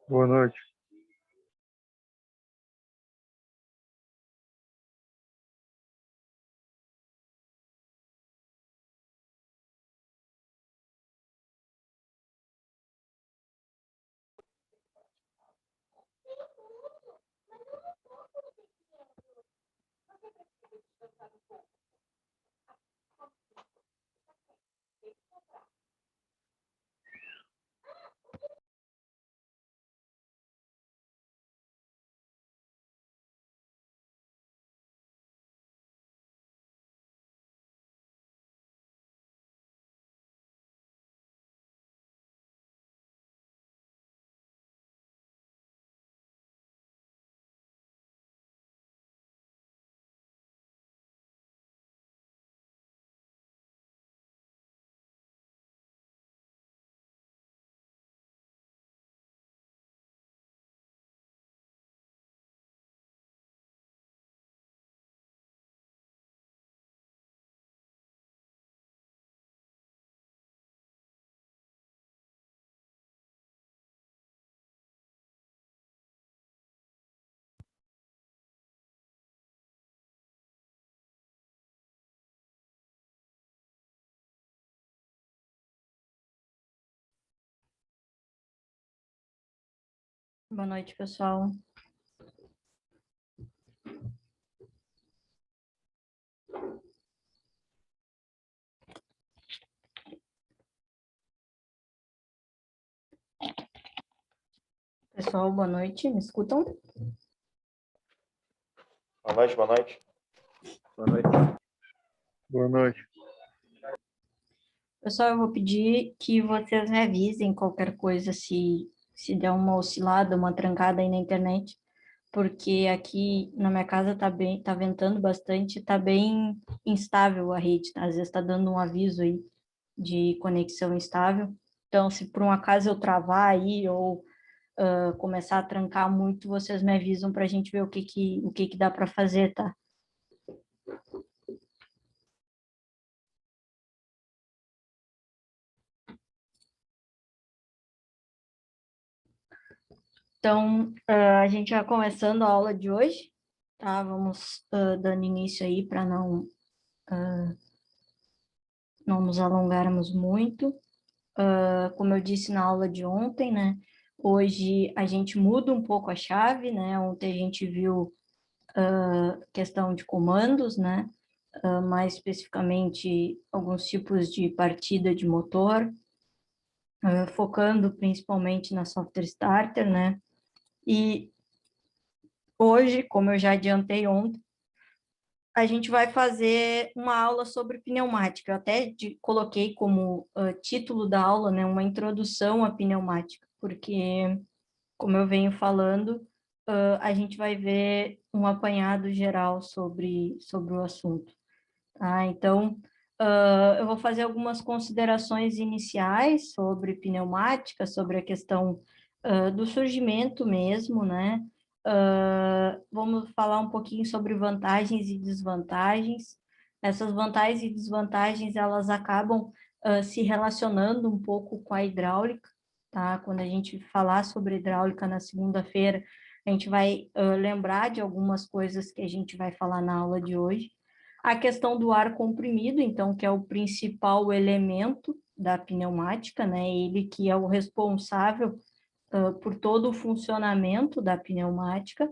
Boa noite. Boa noite, pessoal. Pessoal, boa noite. Me escutam? Boa noite, boa noite. Boa noite. Boa noite. Pessoal, eu vou pedir que vocês revisem qualquer coisa se der uma oscilada, uma trancada aí na internet, porque aqui na minha casa tá ventando bastante, tá bem instável a rede, tá? Às vezes tá dando um aviso aí de conexão instável. Então, se por um acaso eu travar aí ou começar a trancar muito, vocês me avisam para a gente ver o que que dá para fazer, tá? Então, a gente vai começando a aula de hoje, tá? Vamos dando início aí para não nos alongarmos muito. Como eu disse na aula de ontem, né? Hoje a gente muda um pouco a chave, né? Ontem a gente viu questão de comandos, né? Mais especificamente alguns tipos de partida de motor, focando principalmente na software starter, né? E hoje, como eu já adiantei ontem, a gente vai fazer uma aula sobre pneumática. Eu até coloquei como título da aula, né, uma introdução à pneumática, porque, como eu venho falando, a gente vai ver um apanhado geral sobre o assunto. Tá? Então, eu vou fazer algumas considerações iniciais sobre pneumática, sobre a questão do surgimento mesmo, né? Vamos falar um pouquinho sobre vantagens e desvantagens. Essas vantagens e desvantagens, elas acabam se relacionando um pouco com a hidráulica, tá? Quando a gente falar sobre hidráulica na segunda-feira, a gente vai lembrar de algumas coisas que a gente vai falar na aula de hoje. A questão do ar comprimido, então, que é o principal elemento da pneumática, né? Ele que é o responsável por todo o funcionamento da pneumática.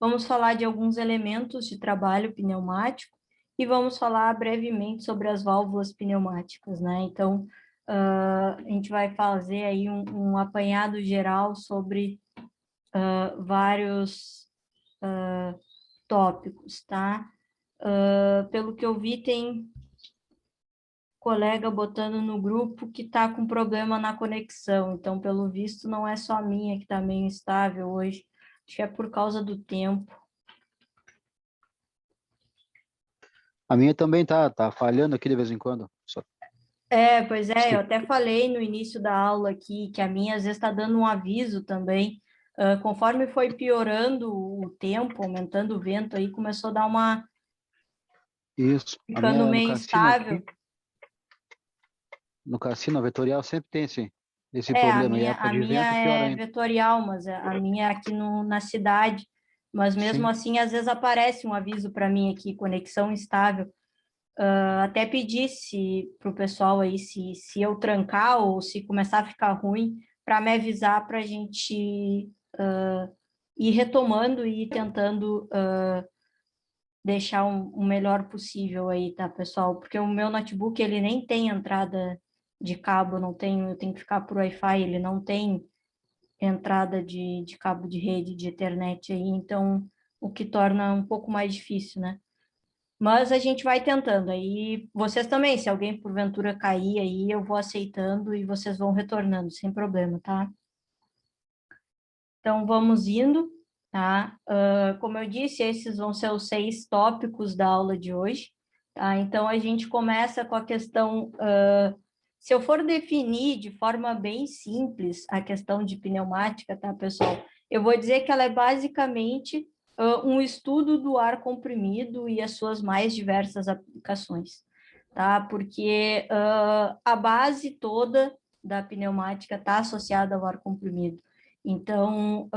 Vamos falar de alguns elementos de trabalho pneumático e vamos falar brevemente sobre as válvulas pneumáticas, né? Então, a gente vai fazer aí um apanhado geral sobre vários tópicos, tá? Pelo que eu vi, tem colega botando no grupo que está com problema na conexão. Então, pelo visto, não é só a minha que está meio instável hoje. Acho que é por causa do tempo. A minha também tá falhando aqui de vez em quando. Pois é, eu até falei no início da aula aqui que a minha às vezes está dando um aviso também. Conforme foi piorando o tempo, aumentando o vento aí, começou a dar uma... Isso, a ficando minha no meio cassino instável. aqui, no cassino vetorial sempre tem esse esse É, a problema. Em minha, época a de minha vento, pior é ainda. vetorial, mas a minha é aqui na cidade. Mas mesmo Sim, assim, às vezes aparece um aviso para mim aqui, conexão instável. Até pedir para o pessoal aí se eu trancar ou se começar a ficar ruim, para me avisar para a gente ir retomando e ir tentando deixar o melhor possível aí, tá, pessoal? Porque o meu notebook, ele nem tem entrada de cabo, não tem, eu tenho que ficar por Wi-Fi, ele não tem entrada de cabo de rede, de internet aí, então o que torna um pouco mais difícil, né? Mas a gente vai tentando aí, vocês também, se alguém porventura cair aí, eu vou aceitando e vocês vão retornando, sem problema, tá? Então, vamos indo, tá? Como eu disse, esses vão ser os 6 tópicos da aula de hoje, tá? Então, a gente começa com a questão, se eu for definir de forma bem simples a questão de pneumática, tá, pessoal? Eu vou dizer que ela é basicamente um estudo do ar comprimido e as suas mais diversas aplicações, tá? Porque a base toda da pneumática está associada ao ar comprimido. Então,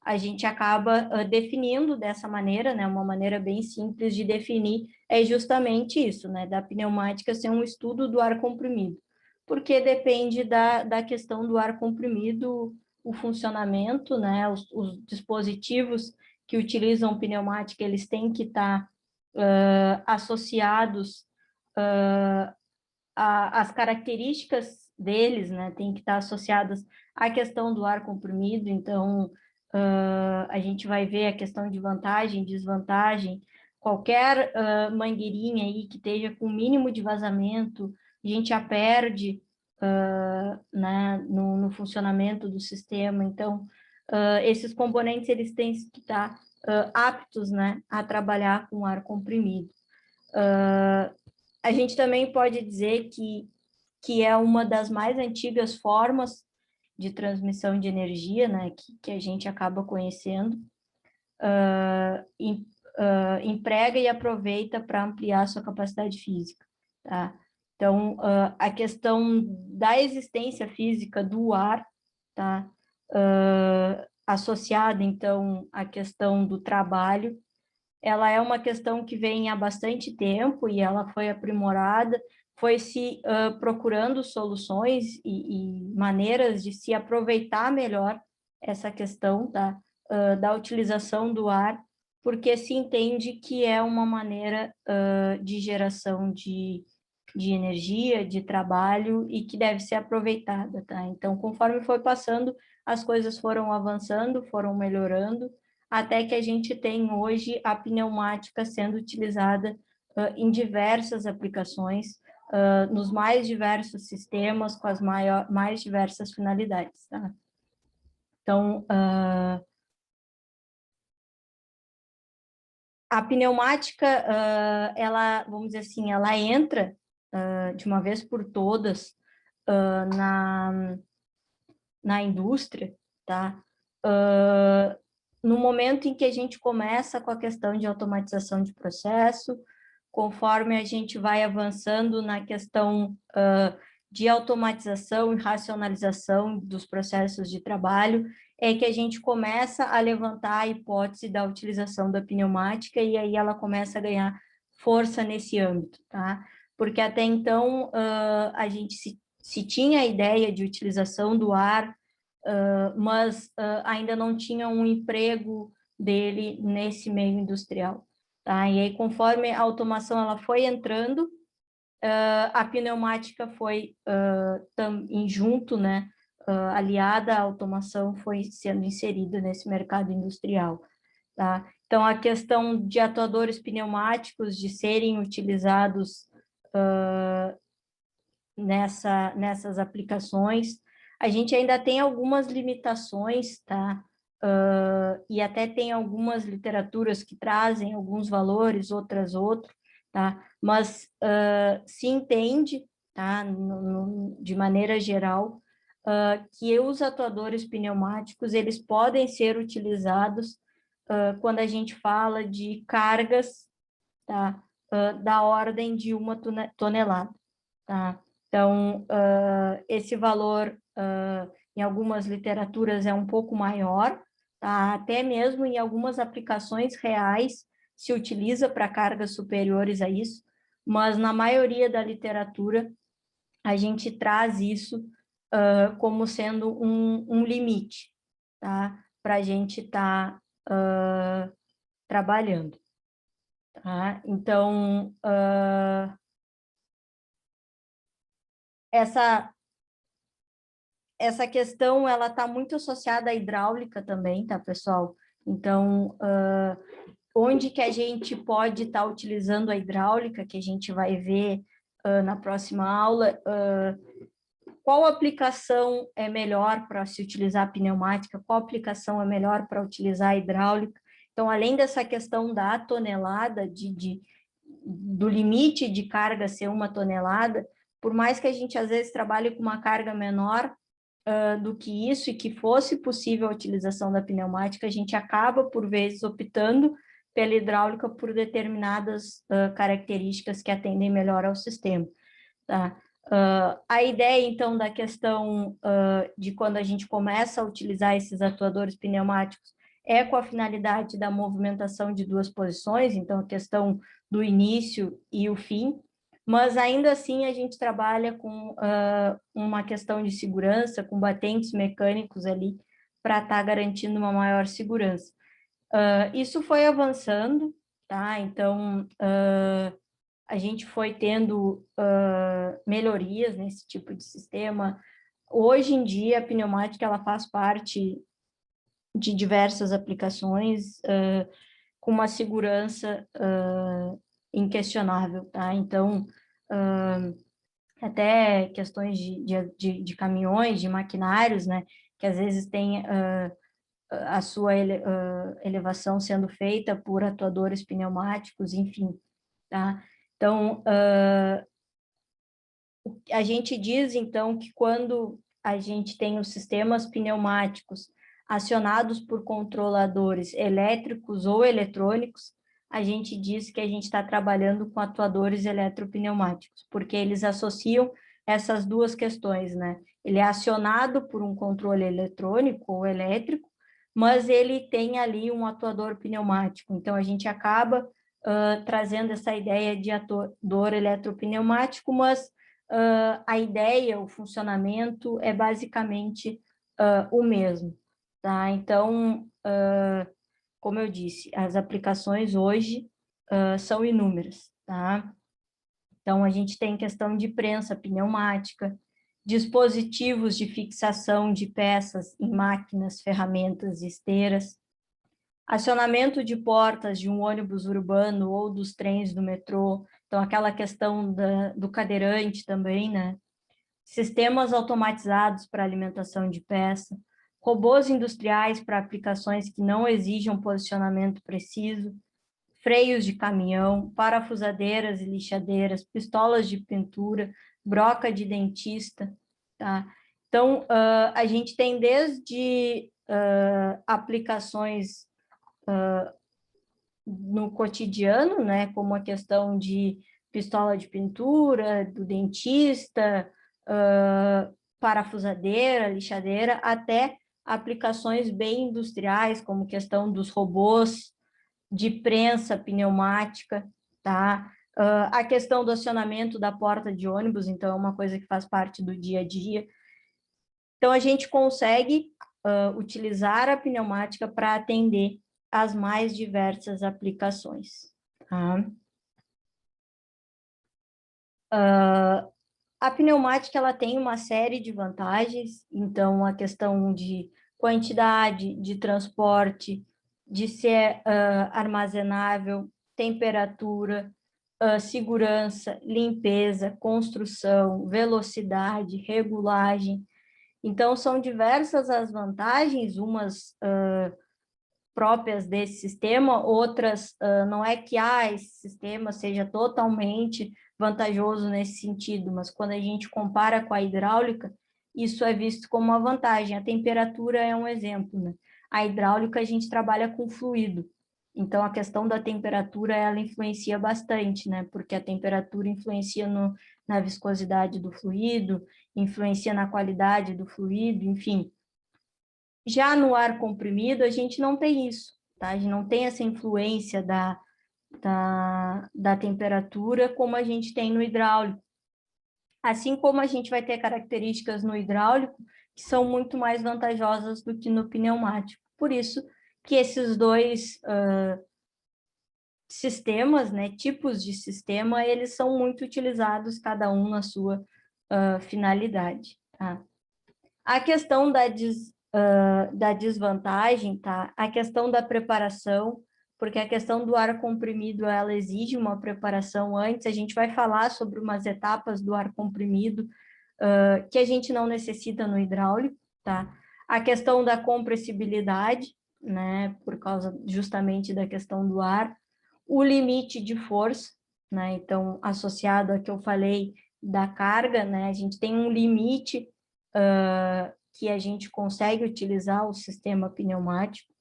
a gente acaba definindo dessa maneira, né? Uma maneira bem simples de definir é justamente isso, né? Da pneumática ser um estudo do ar comprimido, porque depende da questão do ar comprimido, o funcionamento, né? Os dispositivos que utilizam pneumática, eles têm que estar associados as características deles, né, tem que estar associadas à questão do ar comprimido, então a gente vai ver a questão de vantagem, desvantagem, qualquer mangueirinha aí que esteja com o mínimo de vazamento, a gente já perde né, no funcionamento do sistema, então esses componentes eles têm que estar aptos, né, a trabalhar com ar comprimido. A gente também pode dizer que é uma das mais antigas formas de transmissão de energia, né, que a gente acaba conhecendo, emprega e aproveita para ampliar sua capacidade física, tá? Então, a questão da existência física do ar, tá? Associada, então, à questão do trabalho, ela é uma questão que vem há bastante tempo e ela foi aprimorada, foi se procurando soluções e maneiras de se aproveitar melhor essa questão da utilização do ar, porque se entende que é uma maneira de geração de energia, de trabalho e que deve ser aproveitada, tá? Então, conforme foi passando, as coisas foram avançando, foram melhorando, até que a gente tem hoje a pneumática sendo utilizada em diversas aplicações, nos mais diversos sistemas, com as mais diversas finalidades, tá? Então, a pneumática, ela, vamos dizer assim, ela entra de uma vez por todas na indústria, tá? No momento em que a gente começa com a questão de automatização de processo, conforme a gente vai avançando na questão de automatização e racionalização dos processos de trabalho, é que a gente começa a levantar a hipótese da utilização da pneumática e aí ela começa a ganhar força nesse âmbito, tá? Porque até então a gente se tinha a ideia de utilização do ar, mas ainda não tinha um emprego dele nesse meio industrial, tá? E aí, conforme a automação ela foi entrando, a pneumática foi junto, né, aliada à automação, foi sendo inserida nesse mercado industrial, tá? Então, a questão de atuadores pneumáticos, de serem utilizados nessas aplicações, a gente ainda tem algumas limitações, tá? E até tem algumas literaturas que trazem alguns valores, outros, tá? Mas se entende, tá? De maneira geral, que os atuadores pneumáticos, eles podem ser utilizados quando a gente fala de cargas, tá? Da ordem de 1 tonelada, tá? Então, esse valor, em algumas literaturas, é um pouco maior, tá? Até mesmo em algumas aplicações reais se utiliza para cargas superiores a isso, mas na maioria da literatura a gente traz isso como sendo um limite, tá? Para a gente estar trabalhando. Tá? Então, essa questão ela está muito associada à hidráulica também, tá, pessoal? Então, onde que a gente pode estar utilizando a hidráulica, que a gente vai ver na próxima aula, qual aplicação é melhor para se utilizar a pneumática, qual aplicação é melhor para utilizar a hidráulica. Então, além dessa questão da tonelada, do limite de carga ser 1 tonelada, por mais que a gente às vezes trabalhe com uma carga menor do que isso e que fosse possível a utilização da pneumática, a gente acaba, por vezes, optando pela hidráulica por determinadas características que atendem melhor ao sistema. Tá? A ideia, então, da questão de quando a gente começa a utilizar esses atuadores pneumáticos é com a finalidade da movimentação de 2 posições, então a questão do início e o fim, mas ainda assim a gente trabalha com uma questão de segurança, com batentes mecânicos ali, para estar garantindo uma maior segurança. Isso foi avançando, tá? Então, a gente foi tendo melhorias nesse tipo de sistema. Hoje em dia, a pneumática ela faz parte de diversas aplicações com uma segurança inquestionável, tá? Então, até questões de caminhões, de maquinários, né? Que às vezes tem a sua elevação sendo feita por atuadores pneumáticos, enfim, tá? Então, a gente diz, então, que quando a gente tem os sistemas pneumáticos acionados por controladores elétricos ou eletrônicos, a gente diz que a gente está trabalhando com atuadores eletropneumáticos, porque eles associam essas duas questões, né? Ele é acionado por um controle eletrônico ou elétrico, mas ele tem ali um atuador pneumático. Então, a gente acaba trazendo essa ideia de atuador eletropneumático, mas a ideia, o funcionamento é basicamente o mesmo, tá? Então, como eu disse, as aplicações hoje são inúmeras, tá? Então, a gente tem questão de prensa pneumática, dispositivos de fixação de peças em máquinas, ferramentas e esteiras, acionamento de portas de um ônibus urbano ou dos trens do metrô, então aquela questão do cadeirante também, né? Sistemas automatizados para alimentação de peça, robôs industriais para aplicações que não exijam posicionamento preciso, freios de caminhão, parafusadeiras e lixadeiras, pistolas de pintura, broca de dentista, tá? Então, a gente tem desde aplicações no cotidiano, né, como a questão de pistola de pintura, do dentista, parafusadeira, lixadeira, até aplicações bem industriais, como questão dos robôs de prensa pneumática, tá? A questão do acionamento da porta de ônibus, então é uma coisa que faz parte do dia a dia. Então, a gente consegue utilizar a pneumática para atender as mais diversas aplicações. Tá? A pneumática ela tem uma série de vantagens, então a questão de quantidade, de transporte, de ser armazenável, temperatura, segurança, limpeza, construção, velocidade, regulagem. Então, são diversas as vantagens, umas próprias desse sistema, outras não é que esse sistema seja totalmente vantajoso nesse sentido, mas quando a gente compara com a hidráulica, isso é visto como uma vantagem. A temperatura é um exemplo, né? A hidráulica a gente trabalha com fluido, Então, a questão da temperatura, ela influencia bastante, né? Porque a temperatura influencia na viscosidade do fluido, influencia na qualidade do fluido, enfim. Já no ar comprimido, a gente não tem isso, tá? A gente não tem essa influência da temperatura como a gente tem no hidráulico. Assim como a gente vai ter características no hidráulico que são muito mais vantajosas do que no pneumático. Por isso que esses dois sistemas, né, tipos de sistema, eles são muito utilizados, cada um na sua finalidade. Tá? A questão da desvantagem, tá? A questão da preparação, porque a questão do ar comprimido, ela exige uma preparação antes, a gente vai falar sobre umas etapas do ar comprimido que a gente não necessita no hidráulico, tá? A questão da compressibilidade, né, por causa justamente da questão do ar, o limite de força, né, então, associado a que eu falei da carga, né, a gente tem um limite que a gente consegue utilizar o sistema pneumático,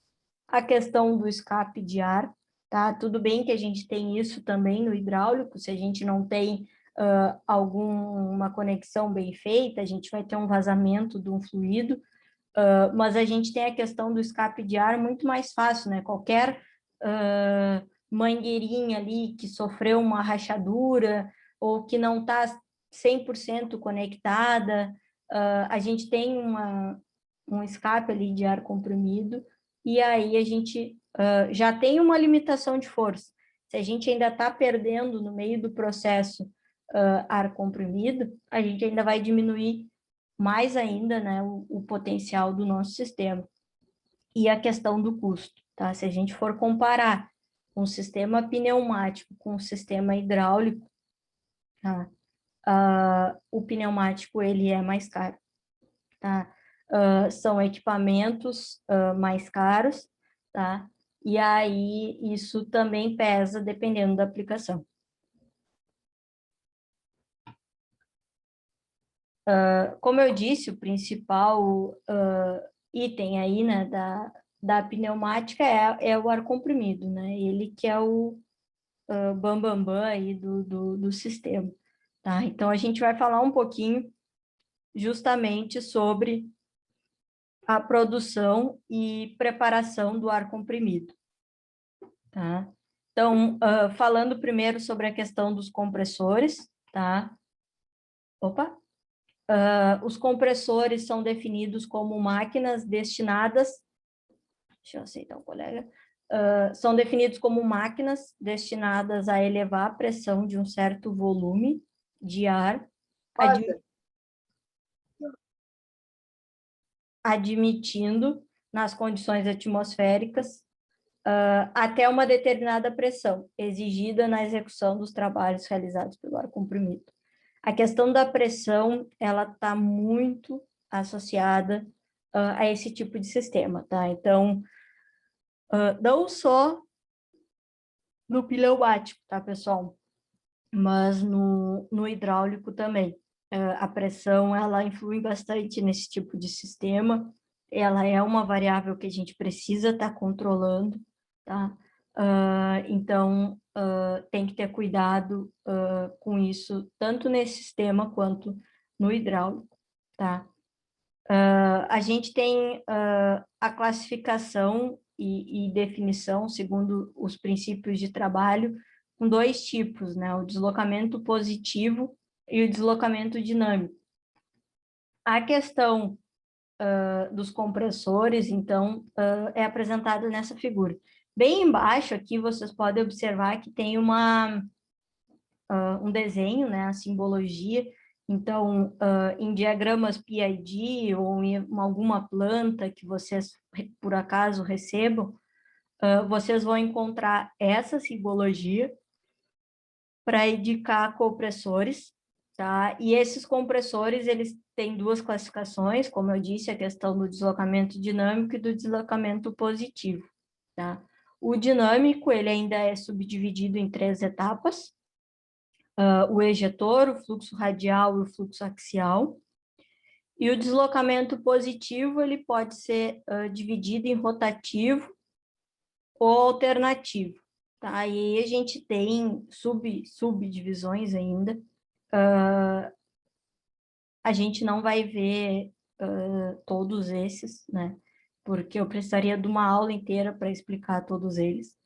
a questão do escape de ar, tá? Tudo bem que a gente tem isso também no hidráulico, se a gente não tem alguma conexão bem feita, a gente vai ter um vazamento de um fluido, mas a gente tem a questão do escape de ar muito mais fácil, né? Qualquer mangueirinha ali que sofreu uma rachadura ou que não está 100% conectada, a gente tem um escape ali de ar comprimido, e aí a gente já tem uma limitação de força. Se a gente ainda está perdendo no meio do processo ar comprimido, a gente ainda vai diminuir mais ainda, né, o potencial do nosso sistema. E a questão do custo, tá? Se a gente for comparar um sistema pneumático com um sistema hidráulico, tá? O pneumático, ele é mais caro, tá? São equipamentos mais caros, tá? E aí isso também pesa dependendo da aplicação. Como eu disse, o principal item aí, né, da pneumática é o ar comprimido, né? Ele que é o bambambam aí do sistema, tá? Então, a gente vai falar um pouquinho justamente sobre a produção e preparação do ar comprimido, tá? Então, falando primeiro sobre a questão dos compressores, tá? Opa! Os compressores são definidos como máquinas destinadas... Deixa eu aceitar um colega. São definidos como máquinas destinadas a elevar a pressão de um certo volume de ar, admitindo, nas condições atmosféricas, até uma determinada pressão exigida na execução dos trabalhos realizados pelo ar comprimido. A questão da pressão, ela está muito associada a esse tipo de sistema, tá? Então, não só no pneumático, tá, pessoal? Mas no hidráulico também. A pressão, ela influi bastante nesse tipo de sistema, ela é uma variável que a gente precisa estar controlando, tá? Então, tem que ter cuidado com isso, tanto nesse sistema quanto no hidráulico, tá? A gente tem a classificação e definição, segundo os princípios de trabalho, com dois tipos, né? O deslocamento positivo e o deslocamento dinâmico. A questão dos compressores, então, é apresentada nessa figura. Bem embaixo aqui, vocês podem observar que tem um desenho, né? A simbologia. Então, em diagramas PID ou em alguma planta que vocês, por acaso, recebam, vocês vão encontrar essa simbologia para indicar compressores, tá? E esses compressores, eles têm duas classificações, como eu disse, a questão do deslocamento dinâmico e do deslocamento positivo, tá? O dinâmico, ele ainda é subdividido em 3 etapas, o ejetor, o fluxo radial e o fluxo axial. E o deslocamento positivo, ele pode ser dividido em rotativo ou alternativo, tá? E aí a gente tem subdivisões ainda. A gente não vai ver todos esses, né? Porque eu precisaria de uma aula inteira para explicar todos eles.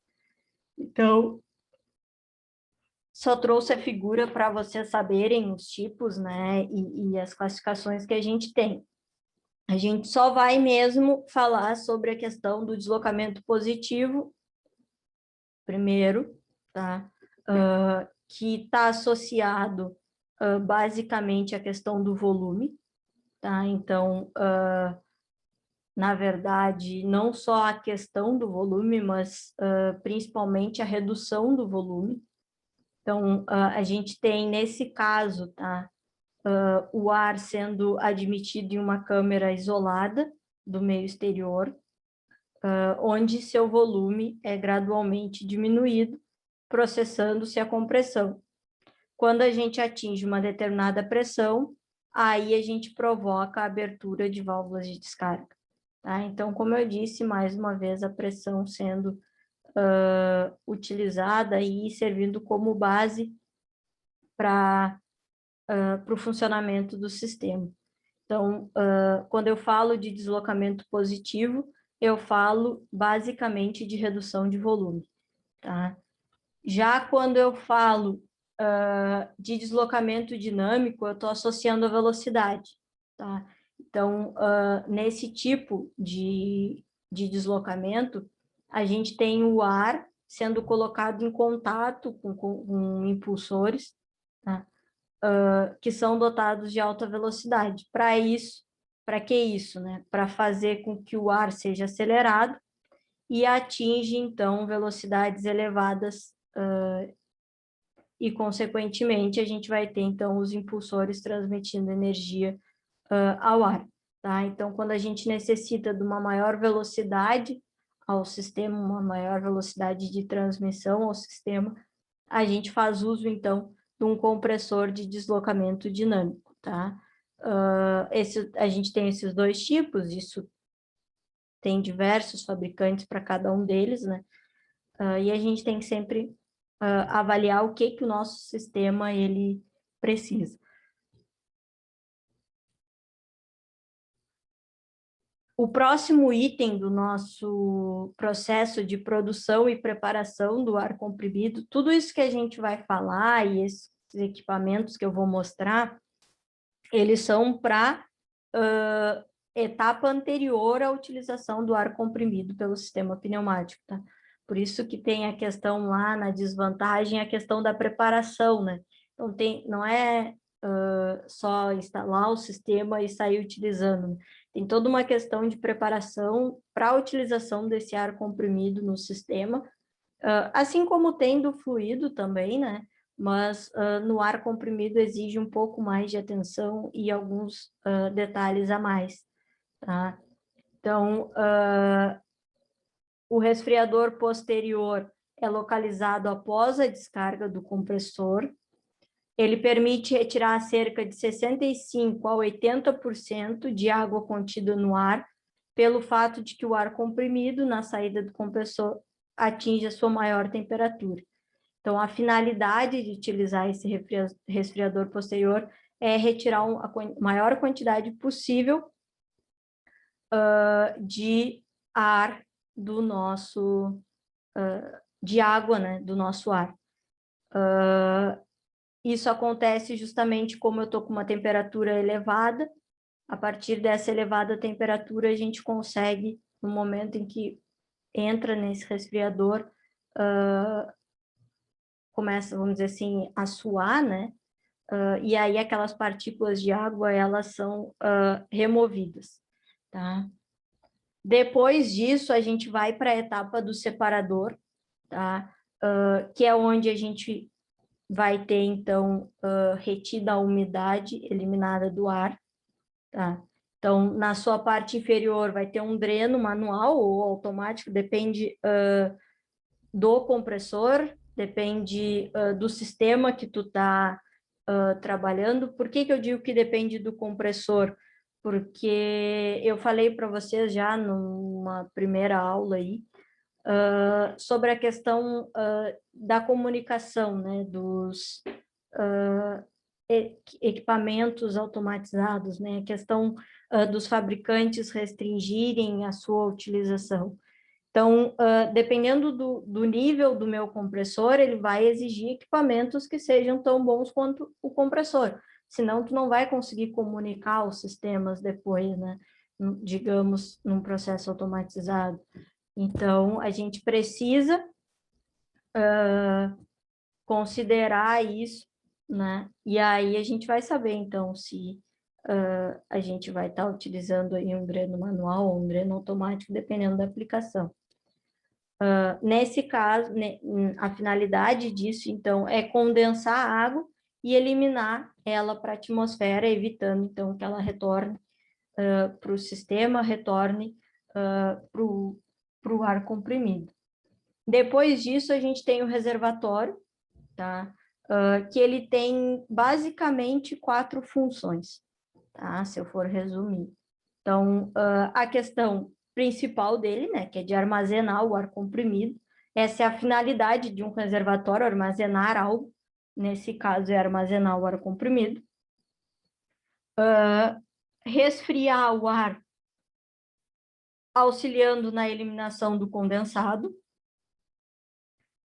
Então, só trouxe a figura para vocês saberem os tipos, né? E as classificações que a gente tem. A gente só vai mesmo falar sobre a questão do deslocamento positivo, primeiro, tá? Que está associado basicamente à questão do volume, tá? Então, na verdade, não só a questão do volume, mas principalmente a redução do volume. Então, a gente tem, nesse caso, tá? O ar sendo admitido em uma câmara isolada do meio exterior, onde seu volume é gradualmente diminuído, processando-se a compressão. Quando a gente atinge uma determinada pressão, aí a gente provoca a abertura de válvulas de descarga. Tá? Então, como eu disse, mais uma vez, a pressão sendo utilizada e servindo como base para o funcionamento do sistema. Então, quando eu falo de deslocamento positivo, eu falo basicamente de redução de volume. Tá? Já quando eu falo de deslocamento dinâmico, eu estou associando a velocidade. Tá? Então, nesse tipo de deslocamento, a gente tem o ar sendo colocado em contato com impulsores, tá? Que são dotados de alta velocidade. Para que isso, né? Para fazer com que o ar seja acelerado e atinja, então, velocidades elevadas e, consequentemente, a gente vai ter, então, os impulsores transmitindo energia ao ar, tá? Então, quando a gente necessita de uma maior velocidade ao sistema, uma maior velocidade de transmissão ao sistema, a gente faz uso, então, de um compressor de deslocamento dinâmico, tá? A gente tem esses dois tipos, isso tem diversos fabricantes para cada um deles, né? E a gente tem que sempre avaliar o que o nosso sistema ele precisa. O próximo item do nosso processo de produção e preparação do ar comprimido, tudo isso que a gente vai falar e esses equipamentos que eu vou mostrar, eles são para etapa anterior à utilização do ar comprimido pelo sistema pneumático, tá? Por isso que tem a questão lá na desvantagem, a questão da preparação, né? Então, não é só instalar o sistema e sair utilizando, né? Tem toda uma questão de preparação para a utilização desse ar comprimido no sistema, assim como tem do fluido também, né? Mas no ar comprimido exige um pouco mais de atenção e alguns detalhes a mais, tá? Então, o resfriador posterior é localizado após a descarga do compressor. Ele permite retirar cerca de 65% a 80% de água contida no ar, pelo fato de que o ar comprimido na saída do compressor atinge a sua maior temperatura. Então, a finalidade de utilizar esse resfriador posterior é retirar a maior quantidade possível de ar do nosso, de água, né, do nosso ar. Isso acontece justamente como eu estou com uma temperatura elevada. A partir dessa elevada temperatura, a gente consegue, no momento em que entra nesse resfriador, começa, vamos dizer assim, a suar, né? E aí aquelas partículas de água, elas são removidas, tá? Depois disso, a gente vai para a etapa do separador, tá? Que é onde a gente vai ter, então, retida a umidade eliminada do ar, tá? Então, na sua parte inferior vai ter um dreno manual ou automático, depende do compressor, depende do sistema que tu tá trabalhando. Por que eu digo que depende do compressor? Porque eu falei para vocês já numa primeira aula aí, sobre a questão da comunicação, né, dos equipamentos automatizados, né, a questão dos fabricantes restringirem a sua utilização. Então, dependendo do nível do meu compressor, ele vai exigir equipamentos que sejam tão bons quanto o compressor, senão tu não vai conseguir comunicar os sistemas depois, né, digamos, num processo automatizado. Então, a gente precisa considerar isso, né? E aí a gente vai saber, então, se a gente vai estar utilizando aí um dreno manual ou um dreno automático, dependendo da aplicação. Nesse caso, né, a finalidade disso, então, é condensar a água e eliminar ela para a atmosfera, evitando, então, que ela retorne para o sistema, retorne para o ar comprimido. Depois disso, a gente tem o reservatório, tá? Que ele tem basicamente 4 funções, tá? Se eu for resumir. Então, a questão principal dele, né, que é de armazenar o ar comprimido, essa é a finalidade de um reservatório, armazenar algo, nesse caso é armazenar o ar comprimido. Resfriar o ar, auxiliando na eliminação do condensado,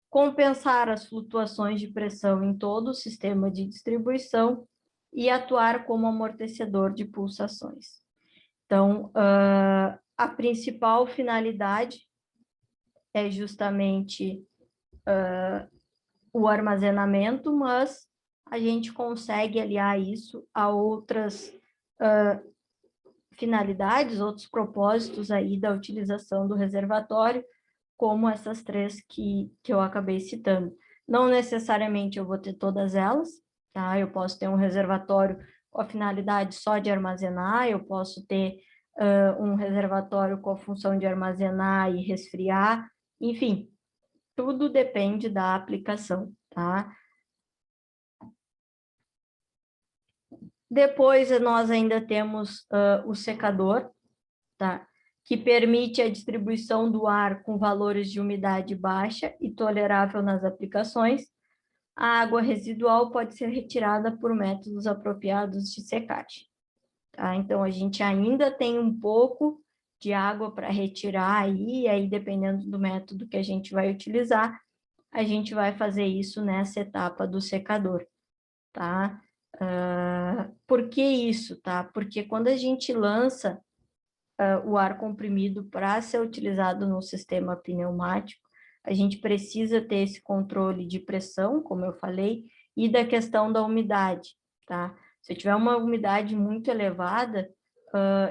compensar as flutuações de pressão em todo o sistema de distribuição e atuar como amortecedor de pulsações. Então, a principal finalidade é justamente o armazenamento, mas a gente consegue aliar isso a outras finalidades, outros propósitos aí da utilização do reservatório, como essas 3 que eu acabei citando. Não necessariamente eu vou ter todas elas, tá? Eu posso ter um reservatório com a finalidade só de armazenar, eu posso ter um reservatório com a função de armazenar e resfriar, enfim, tudo depende da aplicação, tá? Depois, nós ainda temos o secador, tá? Que permite a distribuição do ar com valores de umidade baixa e tolerável nas aplicações. A água residual pode ser retirada por métodos apropriados de secagem. Tá? Então, a gente ainda tem um pouco de água para retirar aí, e aí, dependendo do método que a gente vai utilizar, a gente vai fazer isso nessa etapa do secador, tá? Por que isso, tá? Porque quando a gente lança o ar comprimido para ser utilizado no sistema pneumático, a gente precisa ter esse controle de pressão, como eu falei, e da questão da umidade, tá? Se eu tiver uma umidade muito elevada,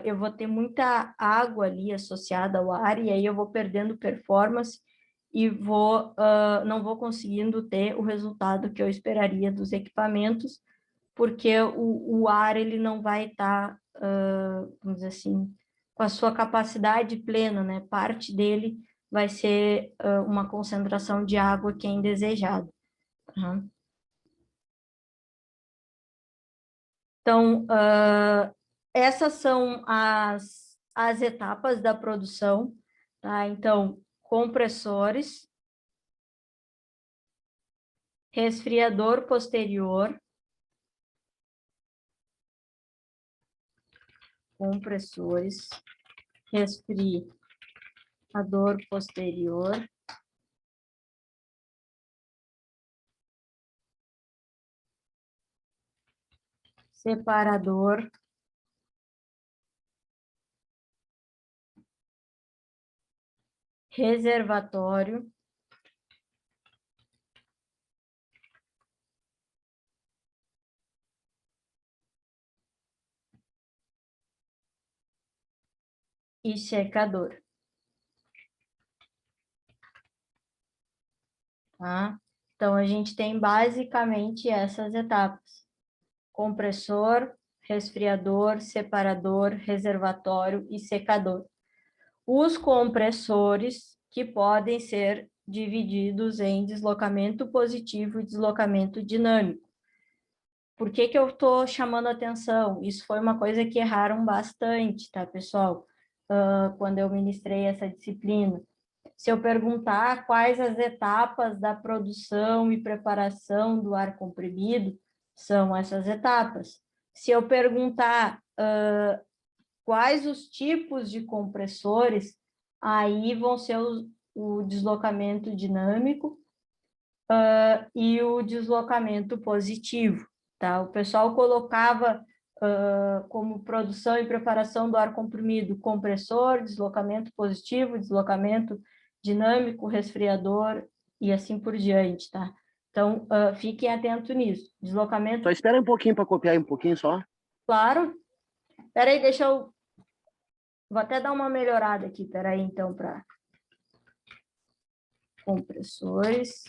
eu vou ter muita água ali associada ao ar, e aí eu vou perdendo performance e não vou conseguindo ter o resultado que eu esperaria dos equipamentos, porque o ar ele não vai estar, vamos dizer assim, com a sua capacidade plena, né? Parte dele vai ser uma concentração de água que é indesejada. Tá? Então, essas são as etapas da produção, tá? Então, compressores, resfriador posterior, compressores, resfriador posterior, separador, reservatório, e secador. Tá? Então, a gente tem basicamente essas etapas: compressor, resfriador, separador, reservatório e secador. Os compressores que podem ser divididos em deslocamento positivo e deslocamento dinâmico. Por que eu estou chamando a atenção? Isso foi uma coisa que erraram bastante, tá, pessoal? Quando eu ministrei essa disciplina. Se eu perguntar quais as etapas da produção e preparação do ar comprimido, são essas etapas. Se eu perguntar quais os tipos de compressores, aí vão ser o deslocamento dinâmico e o deslocamento positivo, tá? O pessoal colocava como produção e preparação do ar comprimido, compressor, deslocamento positivo, deslocamento dinâmico, resfriador e assim por diante, tá? Então, fiquem atentos nisso. Deslocamento... Só espera um pouquinho para copiar um pouquinho só. Claro. Espera aí, deixa eu... Vou até dar uma melhorada aqui, espera aí, então, para compressores.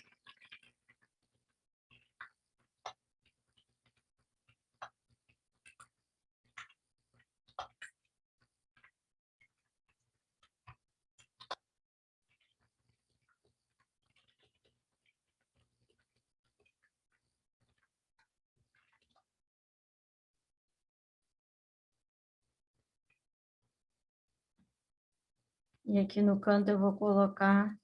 E aqui no canto eu vou colocar...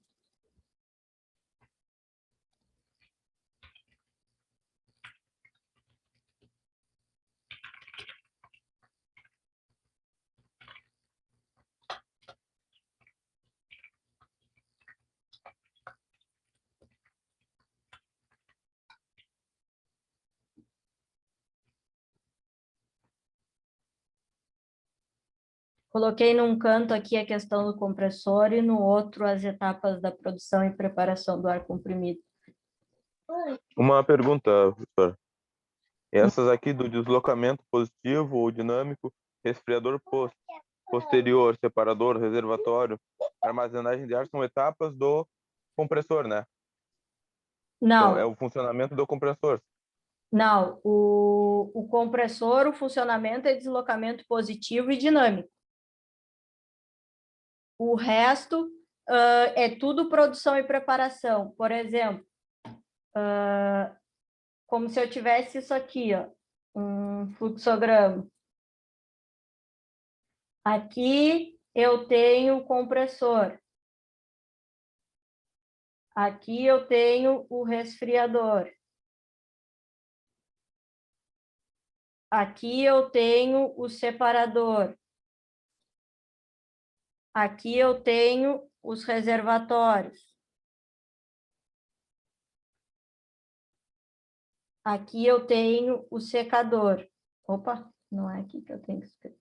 Coloquei num canto aqui a questão do compressor e no outro as etapas da produção e preparação do ar comprimido. Uma pergunta, professor. Essas aqui do deslocamento positivo ou dinâmico, resfriador posterior, separador, reservatório, armazenagem de ar são etapas do compressor, né? Então, é Não, o funcionamento do compressor. não. O compressor, o funcionamento é deslocamento positivo e dinâmico. O resto é tudo produção e preparação. Por exemplo, como se eu tivesse isso aqui, ó, um fluxograma. Aqui eu tenho o compressor. Aqui eu tenho o resfriador. Aqui eu tenho o separador. Aqui eu tenho os reservatórios. Aqui eu tenho o secador. Opa, não é aqui que eu tenho que escrever.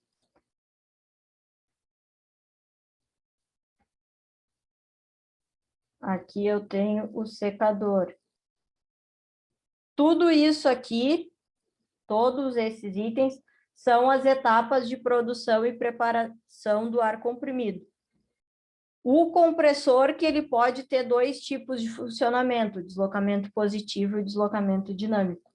Aqui eu tenho o secador. Tudo isso aqui, todos esses itens, são as etapas de produção e preparação do ar comprimido. O compressor, que ele pode ter dois tipos de funcionamento, deslocamento positivo e deslocamento dinâmico.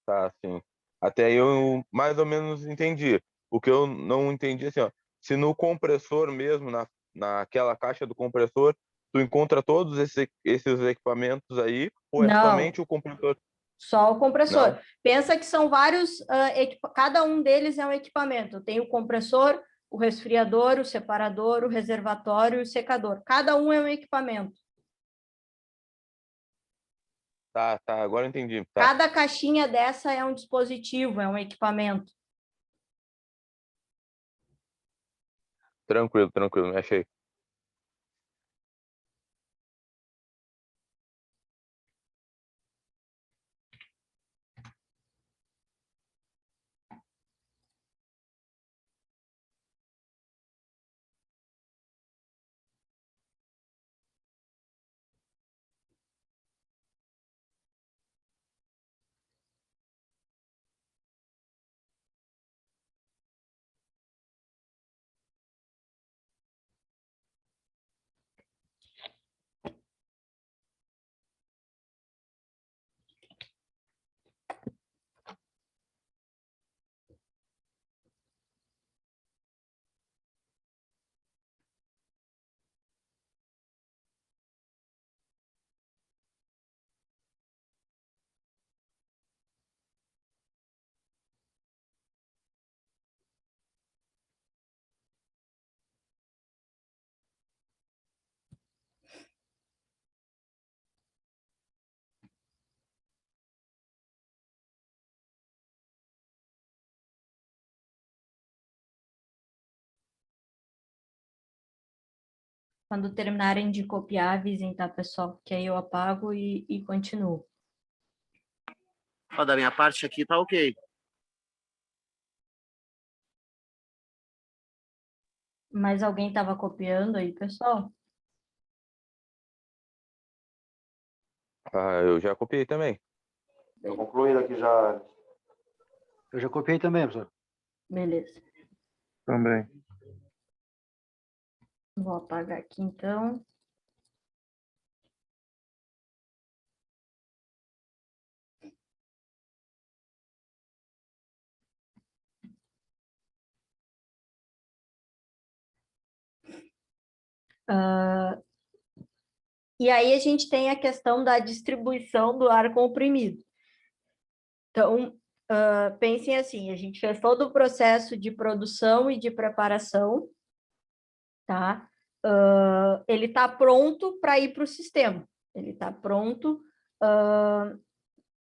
Tá, sim. Até aí eu mais ou menos entendi. O que eu não entendi, assim, ó, se no compressor mesmo, naquela caixa do compressor, tu encontra todos esses equipamentos aí, ou é Não, somente o compressor? só o compressor. Não? Pensa que são vários, cada um deles é um equipamento. Tem o compressor, o resfriador, o separador, o reservatório e o secador. Cada um é um equipamento. Tá, agora eu entendi. Tá, Cada caixinha dessa é um dispositivo, é um equipamento. tranquilo, me achei. Quando terminarem de copiar, avisem, tá, pessoal? Que aí eu apago e continuo. Ó, da minha parte aqui tá ok. Mas alguém estava copiando aí, pessoal? Ah, eu já copiei também. Tô concluindo aqui já. Eu já copiei também, professor. Beleza. Também. Vou apagar aqui, então. E aí a gente tem a questão da distribuição do ar comprimido. Então, pensem assim, a gente fez todo o processo de produção e de preparação, tá? Ele está pronto para ir para o sistema. Ele está pronto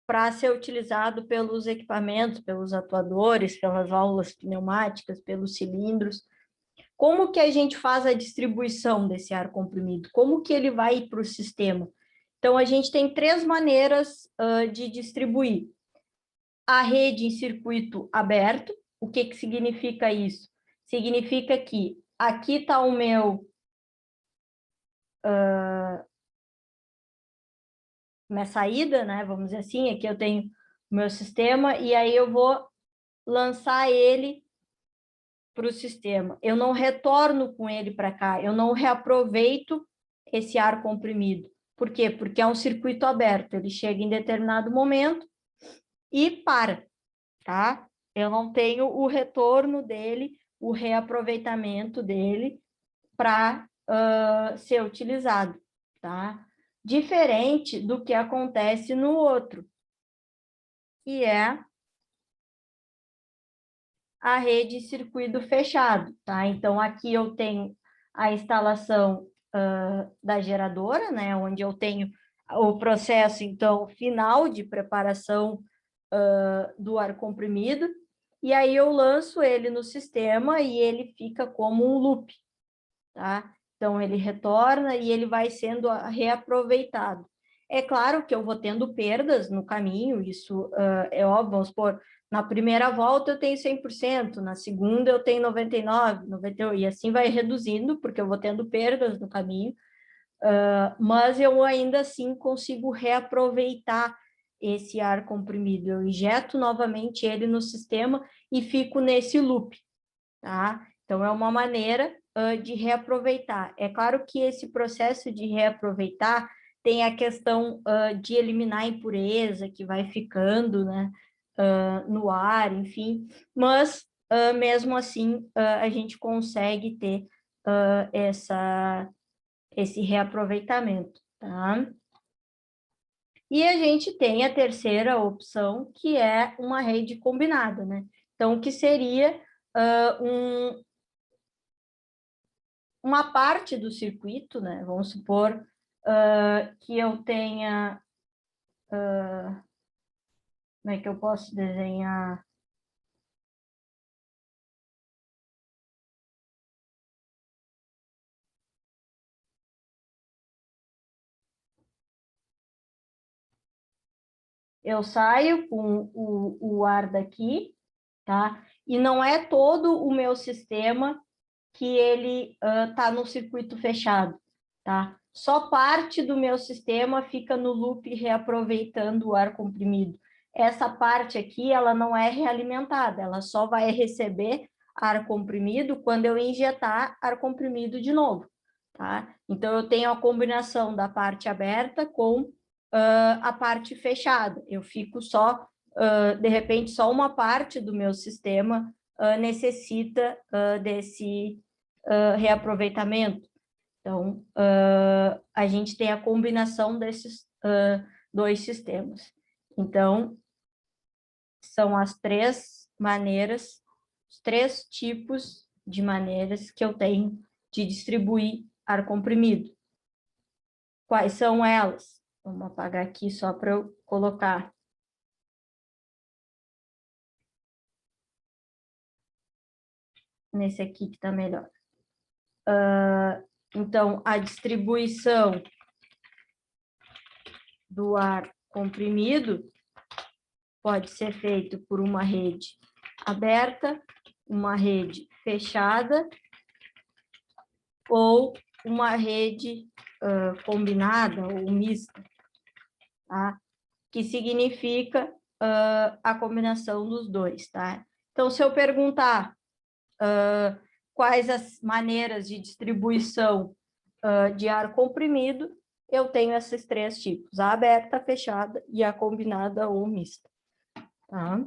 para ser utilizado pelos equipamentos, pelos atuadores, pelas válvulas pneumáticas, pelos cilindros. Como que a gente faz a distribuição desse ar comprimido? Como que ele vai para o sistema? Então, a gente tem 3 maneiras de distribuir. A rede em circuito aberto. O que que significa isso? Significa que aqui está o meu minha saída, né? Vamos dizer assim, aqui eu tenho o meu sistema e aí eu vou lançar ele para o sistema. Eu não retorno com ele para cá, eu não reaproveito esse ar comprimido. Por quê? Porque é um circuito aberto, ele chega em determinado momento e para, tá? Eu não tenho o retorno dele, o reaproveitamento dele para ser utilizado, tá? Diferente do que acontece no outro, que é a rede circuito fechado, tá? Então, aqui eu tenho a instalação da geradora, né? Onde eu tenho o processo, então, final de preparação do ar comprimido, e aí eu lanço ele no sistema e ele fica como um loop, tá? Então, ele retorna e ele vai sendo reaproveitado. É claro que eu vou tendo perdas no caminho, isso é óbvio, vamos supor, na primeira volta eu tenho 100%, na segunda eu tenho 99%, 98%, e assim vai reduzindo, porque eu vou tendo perdas no caminho, mas eu ainda assim consigo reaproveitar esse ar comprimido. Eu injeto novamente ele no sistema e fico nesse loop, tá? Então, é uma maneira de reaproveitar. É claro que esse processo de reaproveitar tem a questão de eliminar a impureza que vai ficando, né, no ar, enfim, mas mesmo assim a gente consegue ter esse reaproveitamento, tá? E a gente tem a terceira opção, que é uma rede combinada, né? Então, que seria uma parte do circuito, né? Vamos supor que eu tenha... como é que eu posso desenhar? Eu saio com o ar daqui, tá? E não é todo o meu sistema que ele está no circuito fechado, tá? Só parte do meu sistema fica no loop reaproveitando o ar comprimido. Essa parte aqui, ela não é realimentada, ela só vai receber ar comprimido quando eu injetar ar comprimido de novo, tá? Então, eu tenho a combinação da parte aberta com a parte fechada. Eu fico só, de repente, só uma parte do meu sistema necessita desse reaproveitamento. Então, a gente tem a combinação desses 2 sistemas. Então, são as 3 maneiras, os 3 tipos de maneiras que eu tenho de distribuir ar comprimido. Quais são elas? Vamos apagar aqui só para eu colocar. Nesse aqui que está melhor. Então, a distribuição do ar comprimido pode ser feito por uma rede aberta, uma rede fechada ou uma rede combinada ou mista, tá? Que significa a combinação dos dois, tá? Então, se eu perguntar quais as maneiras de distribuição de ar comprimido, eu tenho esses três tipos: a aberta, a fechada e a combinada ou mista, tá?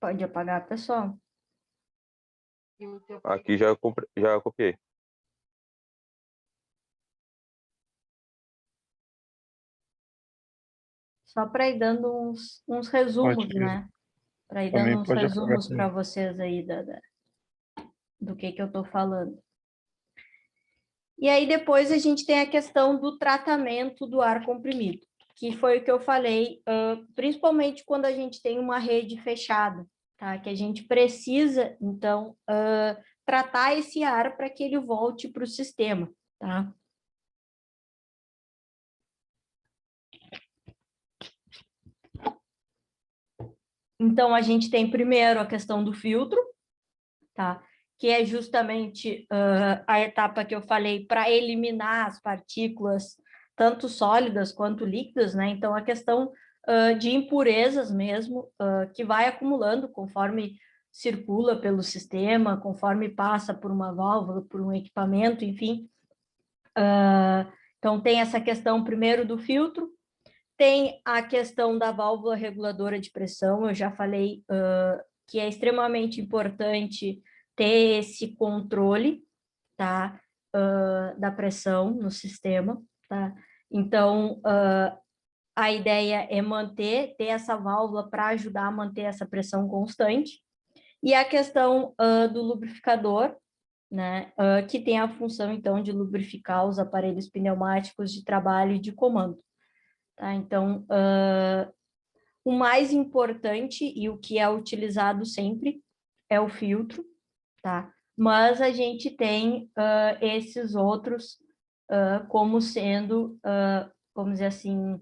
Pode apagar, pessoal. Aqui já copiei. Só para ir dando uns resumos, Pode, né? Para ir também dando uns pode apagar resumos para também. vocês aí do que eu estou falando. E aí depois a gente tem a questão do tratamento do ar comprimido, que foi o que eu falei, principalmente quando a gente tem uma rede fechada, tá? Que a gente precisa, então, tratar esse ar para que ele volte para o sistema, tá? Então, a gente tem primeiro a questão do filtro, tá? Que é justamente a etapa que eu falei para eliminar as partículas, tanto sólidas quanto líquidas, né? Então, a questão de impurezas mesmo, que vai acumulando conforme circula pelo sistema, conforme passa por uma válvula, por um equipamento, enfim. Então, tem essa questão primeiro do filtro, tem a questão da válvula reguladora de pressão, eu já falei que é extremamente importante ter esse controle, tá? Da pressão no sistema, tá? Então, a ideia é ter essa válvula para ajudar a manter essa pressão constante. E a questão do lubrificador, né? Que tem a função, então, de lubrificar os aparelhos pneumáticos de trabalho e de comando. Tá? Então, o mais importante e o que é utilizado sempre é o filtro, tá? Mas a gente tem esses outros como sendo, vamos dizer assim,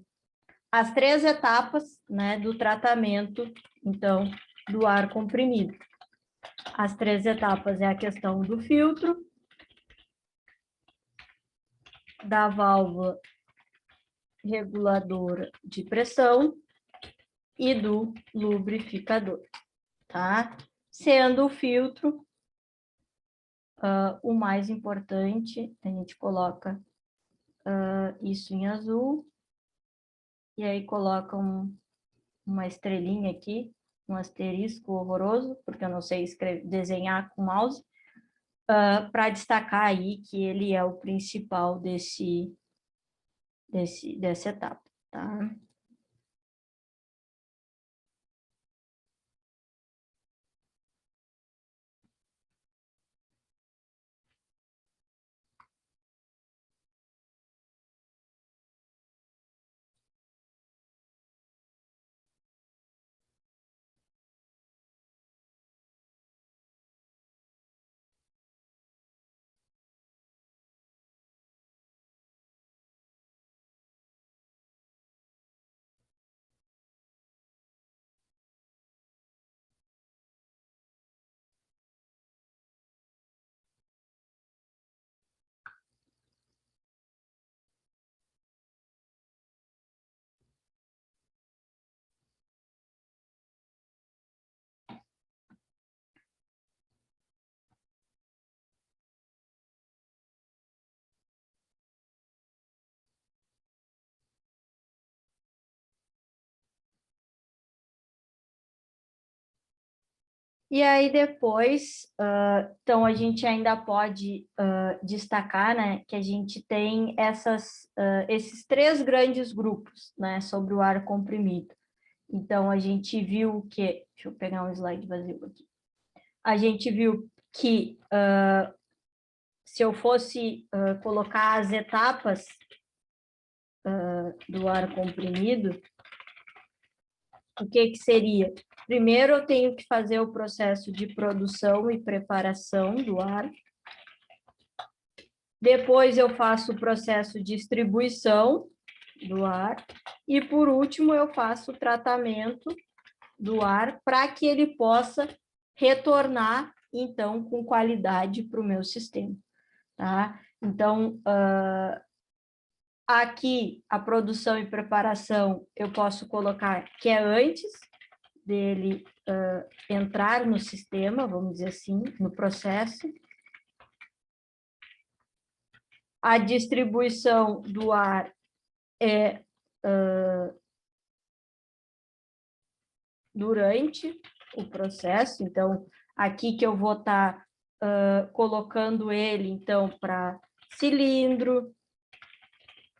as três etapas, né, do tratamento, então, do ar comprimido. As três etapas é a questão do filtro, da válvula reguladora de pressão e do lubrificador, tá? Sendo o filtro o mais importante, a gente coloca isso em azul, e aí coloca uma estrelinha aqui, um asterisco horroroso, porque eu não sei desenhar com mouse, para destacar aí que ele é o principal dessa etapa, tá? E aí depois, então a gente ainda pode destacar, né, que a gente tem esses 3 grandes grupos, né, sobre o ar comprimido. Então a gente viu que, deixa eu pegar um slide vazio aqui. A gente viu que se eu fosse colocar as etapas do ar comprimido, o que seria? Primeiro, eu tenho que fazer o processo de produção e preparação do ar. Depois, eu faço o processo de distribuição do ar. E, por último, eu faço o tratamento do ar para que ele possa retornar, então, com qualidade para o meu sistema. Tá? Então, aqui, a produção e preparação, eu posso colocar que é antes dele entrar no sistema, vamos dizer assim, no processo. A distribuição do ar é durante o processo, então, aqui que eu vou estar colocando ele, então, para cilindro,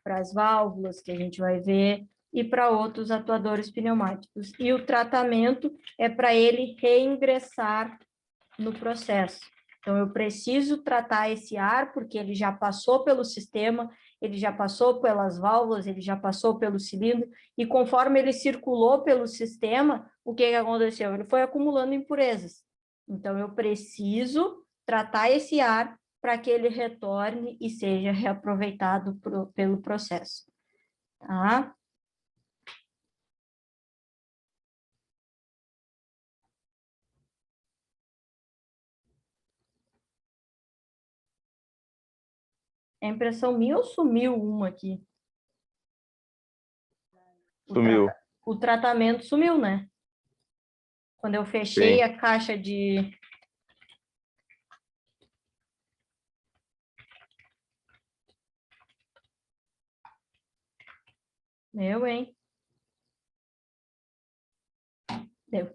para as válvulas, que a gente vai ver, e para outros atuadores pneumáticos. E o tratamento é para ele reingressar no processo. Então, eu preciso tratar esse ar, porque ele já passou pelo sistema, ele já passou pelas válvulas, ele já passou pelo cilindro, e conforme ele circulou pelo sistema, o que aconteceu? Ele foi acumulando impurezas. Então, eu preciso tratar esse ar para que ele retorne e seja reaproveitado pelo processo. Tá? É impressão minha ou sumiu uma aqui? Sumiu. O tratamento sumiu, né? Quando eu fechei Sim. a caixa de... Meu, hein? Deu.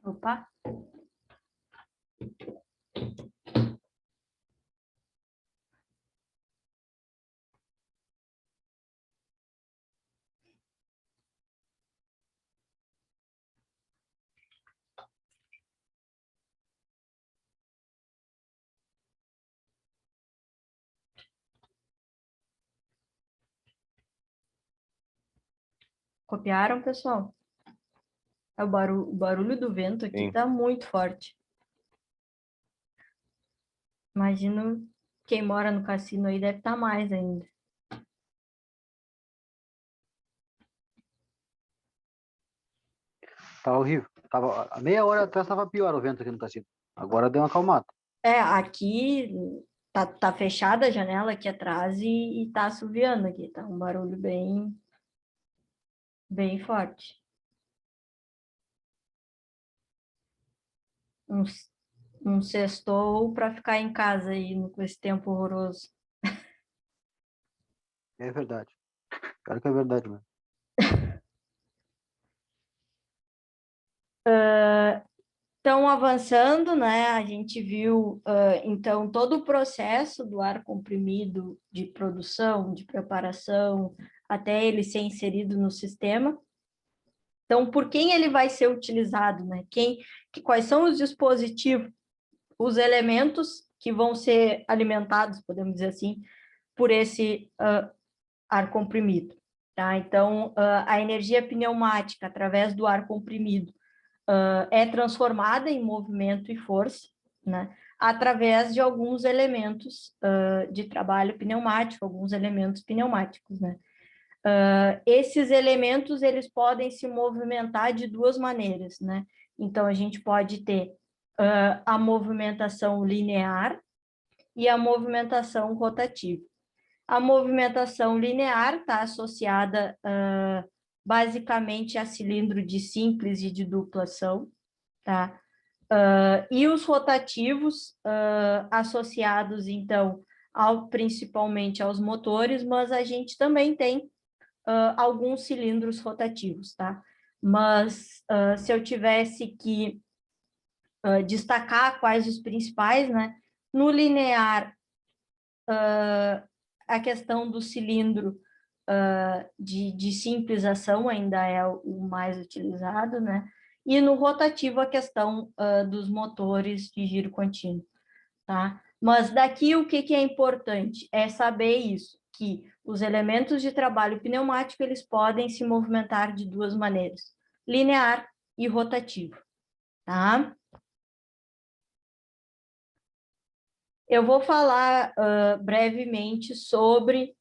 Opa. Copiaram, pessoal? O barulho do vento aqui Sim. está muito forte. Imagino quem mora no cassino aí deve estar mais ainda. Tava horrível. Tava, há meia hora atrás estava pior o vento aqui no cassino. Agora deu uma acalmada. Aqui tá fechada a janela aqui atrás e tá assoviando aqui. Tá um barulho bem forte. Um sextou para ficar em casa aí com esse tempo horroroso. É verdade. Claro que é verdade mesmo. Então, avançando, né, a gente viu, então, todo o processo do ar comprimido de produção, de preparação, até ele ser inserido no sistema. Então, por quem ele vai ser utilizado, né? Quais são os dispositivos, os elementos que vão ser alimentados, podemos dizer assim, por esse ar comprimido. Tá? Então, a energia pneumática, através do ar comprimido, é transformada em movimento e força, né? Através de alguns elementos de trabalho pneumático, alguns elementos pneumáticos, né? Esses elementos, eles podem se movimentar de duas maneiras, né? Então, a gente pode ter a movimentação linear e a movimentação rotativa. A movimentação linear está associada basicamente a cilindro de simples e de duplação, tá? E os rotativos associados, então, principalmente aos motores, mas a gente também tem alguns cilindros rotativos, tá? Mas se eu tivesse que destacar quais os principais, né? No linear, a questão do cilindro de simples ação ainda é o mais utilizado, né? E no rotativo, a questão dos motores de giro contínuo, tá? Mas daqui o que é importante é saber isso, que os elementos de trabalho pneumático, eles podem se movimentar de duas maneiras, linear e rotativo, tá? Eu vou falar brevemente sobre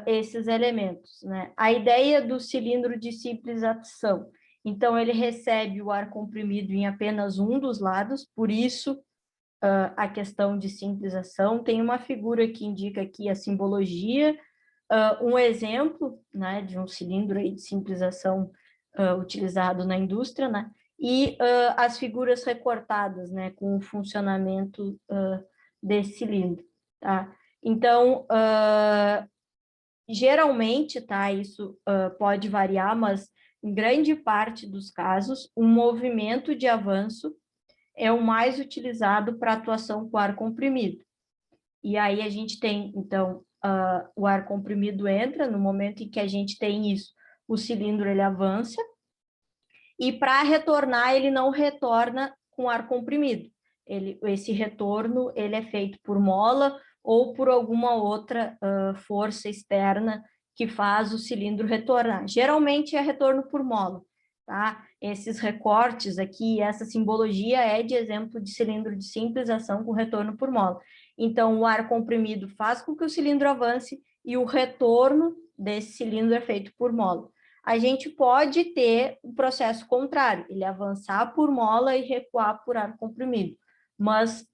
esses elementos, né? A ideia do cilindro de simples ação. Então, ele recebe o ar comprimido em apenas um dos lados, por isso a questão de simples ação. Tem uma figura que indica aqui a simbologia, um exemplo, né, de um cilindro aí de simples ação utilizado na indústria, né? E as figuras recortadas, né, com o funcionamento desse cilindro, tá? Então, geralmente, tá, isso pode variar, mas em grande parte dos casos, o movimento de avanço é o mais utilizado para atuação com ar comprimido. E aí a gente tem, então, o ar comprimido entra, no momento em que a gente tem isso, o cilindro ele avança, e para retornar, ele não retorna com ar comprimido. Esse retorno ele é feito por mola ou por alguma outra força externa que faz o cilindro retornar. Geralmente é retorno por mola, tá? Esses recortes aqui, essa simbologia é de exemplo de cilindro de simples ação com retorno por mola. Então, o ar comprimido faz com que o cilindro avance e o retorno desse cilindro é feito por mola. A gente pode ter o processo contrário, ele avançar por mola e recuar por ar comprimido, mas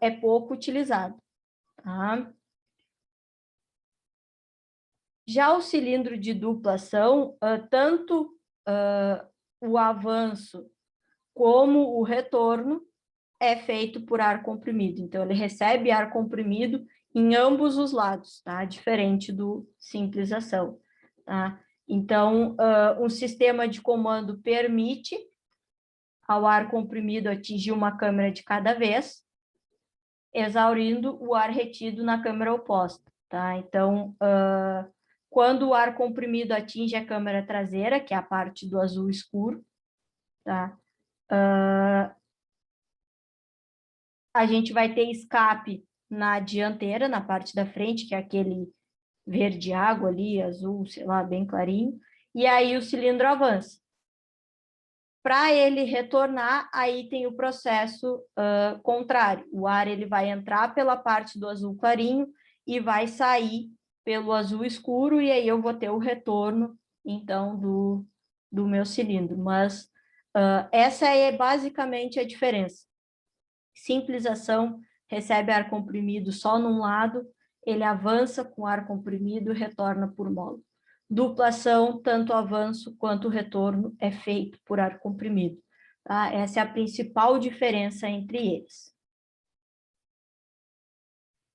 é pouco utilizado. Tá? Já o cilindro de dupla ação, tanto o avanço como o retorno é feito por ar comprimido. Então, ele recebe ar comprimido em ambos os lados, tá? Diferente do simples ação, tá? Então, um sistema de comando permite ao ar comprimido atingir uma câmara de cada vez, exaurindo o ar retido na câmara oposta, tá? Então, quando o ar comprimido atinge a câmara traseira, que é a parte do azul escuro, tá? A gente vai ter escape na dianteira, na parte da frente, que é aquele verde água ali, azul, sei lá, bem clarinho, e aí o cilindro avança. Para ele retornar, aí tem o processo contrário. O ar ele vai entrar pela parte do azul clarinho e vai sair pelo azul escuro, e aí eu vou ter o retorno, então, do meu cilindro. Mas essa é basicamente a diferença. Simples ação recebe ar comprimido só num lado, ele avança com ar comprimido e retorna por mola. Dupla ação, tanto o avanço quanto o retorno é feito por ar comprimido. Tá? Essa é a principal diferença entre eles.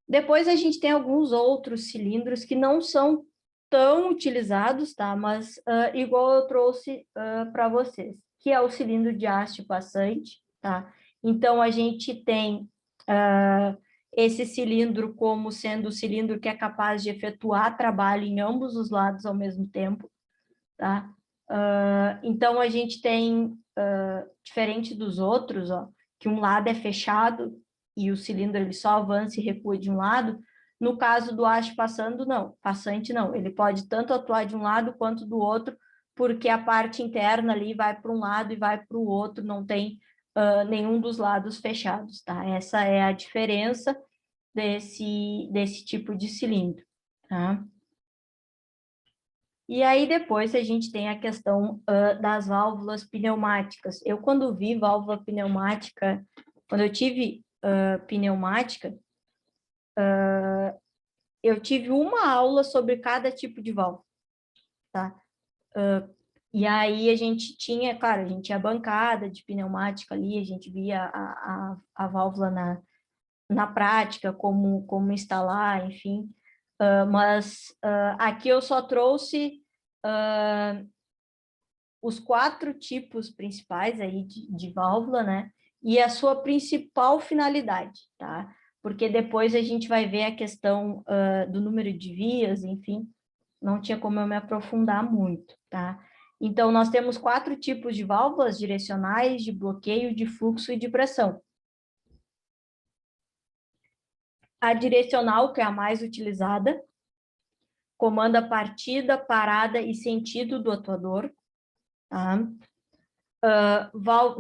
Depois a gente tem alguns outros cilindros que não são tão utilizados, tá? Mas igual eu trouxe para vocês, que é o cilindro de haste passante, tá? Então, a gente tem esse cilindro como sendo o cilindro que é capaz de efetuar trabalho em ambos os lados ao mesmo tempo, tá? Então, a gente tem, diferente dos outros, ó, que um lado é fechado e o cilindro ele só avança e recua de um lado, no caso do haste passante não, ele pode tanto atuar de um lado quanto do outro, porque a parte interna ali vai para um lado e vai para o outro, não tem nenhum dos lados fechados, tá? Essa é a diferença desse tipo de cilindro, tá? E aí depois a gente tem a questão das válvulas pneumáticas. Eu quando vi válvula pneumática, quando eu tive pneumática, eu tive uma aula sobre cada tipo de válvula, tá? E aí a gente tinha, claro, a gente tinha bancada de pneumática ali, a gente via a válvula na prática, como instalar, enfim. Mas aqui eu só trouxe os 4 tipos principais aí de válvula, né? E a sua principal finalidade, tá? Porque depois a gente vai ver a questão do número de vias, enfim, não tinha como eu me aprofundar muito, tá? Então, nós temos 4 tipos de válvulas direcionais, de bloqueio, de fluxo e de pressão. A direcional, que é a mais utilizada, comanda a partida, parada e sentido do atuador, tá?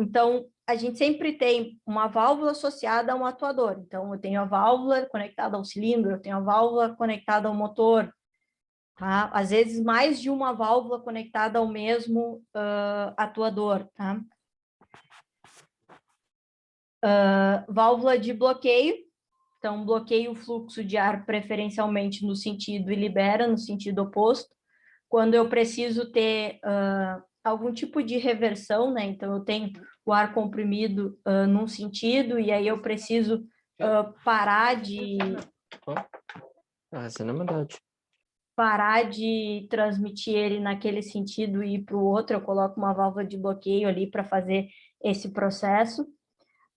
Então, a gente sempre tem uma válvula associada a um atuador. Então, eu tenho a válvula conectada ao cilindro, eu tenho a válvula conectada ao motor, tá? Às vezes, mais de uma válvula conectada ao mesmo atuador, tá? Válvula de bloqueio. Então, bloqueia o fluxo de ar preferencialmente no sentido e libera no sentido oposto. Quando eu preciso ter algum tipo de reversão, né? Então, eu tenho o ar comprimido num sentido e aí eu preciso parar de transmitir ele naquele sentido e ir para o outro, eu coloco uma válvula de bloqueio ali para fazer esse processo.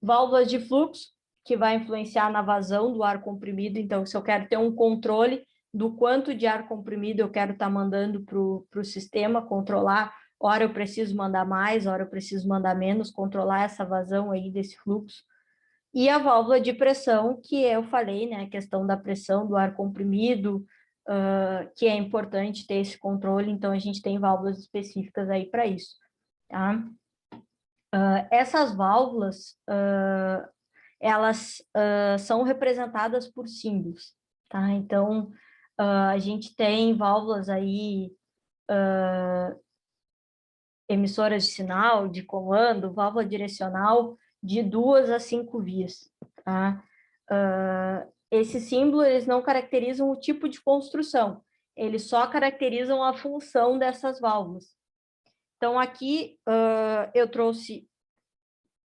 Válvulas de fluxo, que vai influenciar na vazão do ar comprimido. Então, se eu quero ter um controle do quanto de ar comprimido eu quero estar mandando para o sistema, controlar, hora eu preciso mandar mais, hora eu preciso mandar menos, controlar essa vazão aí desse fluxo. E a válvula de pressão, que eu falei, né, a questão da pressão do ar comprimido, que é importante ter esse controle, então a gente tem válvulas específicas aí para isso, tá? Essas válvulas, elas são representadas por símbolos, tá? Então, a gente tem válvulas aí, emissoras de sinal, de comando, válvula direcional de 2 a 5 vias, tá? Esses símbolos, eles não caracterizam o tipo de construção, eles só caracterizam a função dessas válvulas. Então, aqui eu trouxe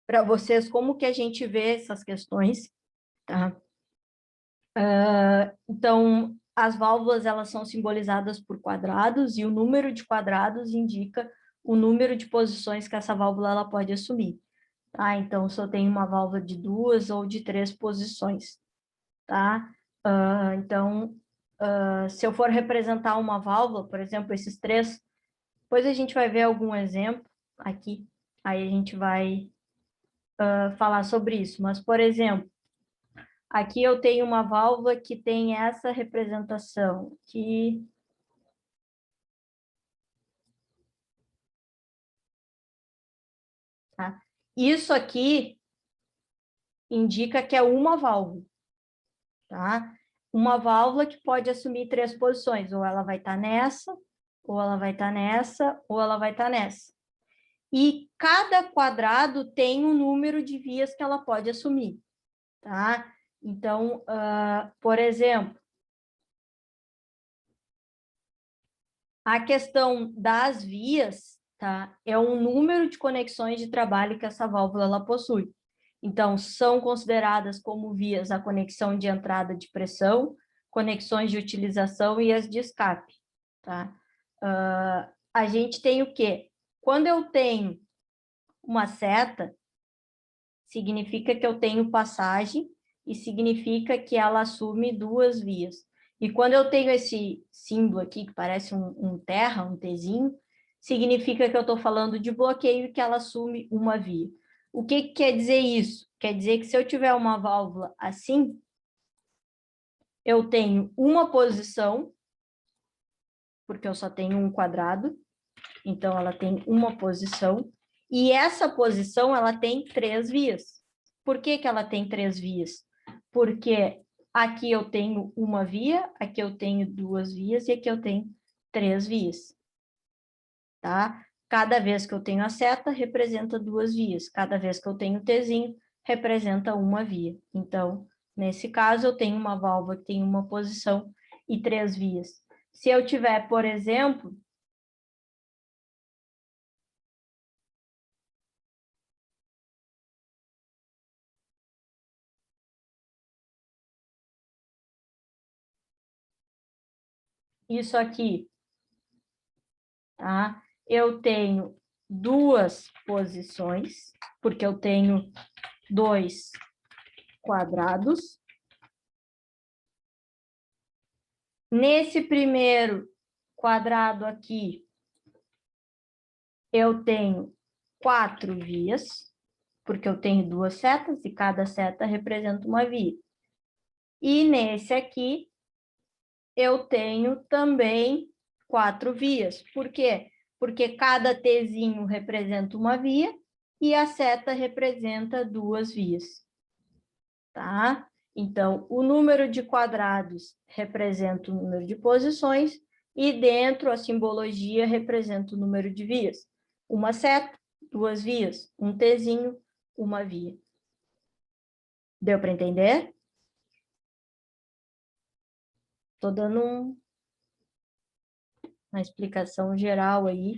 para vocês como que a gente vê essas questões, tá? Então, as válvulas, elas são simbolizadas por quadrados e o número de quadrados indica o número de posições que essa válvula ela pode assumir, tá? Então, se eu tenho uma válvula de 2 ou de 3 posições, tá? Então, se eu for representar uma válvula, por exemplo, esses 3, depois a gente vai ver algum exemplo aqui, aí a gente vai falar sobre isso. Mas, por exemplo, aqui eu tenho uma válvula que tem essa representação, que tá? Isso aqui indica que é uma válvula, tá? Uma válvula que pode assumir 3 posições, ou ela vai estar nessa, ou ela vai estar nessa, ou ela vai estar nessa. E cada quadrado tem um número de vias que ela pode assumir, tá? Então, por exemplo, a questão das vias, tá? É um número de conexões de trabalho que essa válvula ela possui. Então, são consideradas como vias a conexão de entrada de pressão, conexões de utilização e as de escape, tá? A gente tem o quê? Quando eu tenho uma seta, significa que eu tenho passagem e significa que ela assume 2 vias. E quando eu tenho esse símbolo aqui, que parece um terra, um Tzinho, significa que eu estou falando de bloqueio e que ela assume uma via. O que quer dizer isso? Quer dizer que se eu tiver uma válvula assim, eu tenho uma posição, porque eu só tenho um quadrado, então ela tem uma posição, e essa posição ela tem 3 vias. Por que ela tem 3 vias? Porque aqui eu tenho uma via, aqui eu tenho 2 vias e aqui eu tenho 3 vias. Tá? Cada vez que eu tenho a seta, representa 2 vias. Cada vez que eu tenho o Tzinho, representa uma via. Então, nesse caso, eu tenho uma válvula que tem uma posição e 3 vias. Se eu tiver, por exemplo, isso aqui, tá? Eu tenho 2 posições, porque eu tenho 2 quadrados. Nesse primeiro quadrado aqui, eu tenho 4 vias, porque eu tenho 2 setas e cada seta representa uma via. E nesse aqui, eu tenho também 4 vias. Por quê? Porque cada Tzinho representa uma via e a seta representa 2 vias. Tá? Então, o número de quadrados representa o número de posições e dentro a simbologia representa o número de vias. Uma seta, 2 vias, um Tzinho, uma via. Deu para entender? Estou dando uma explicação geral aí.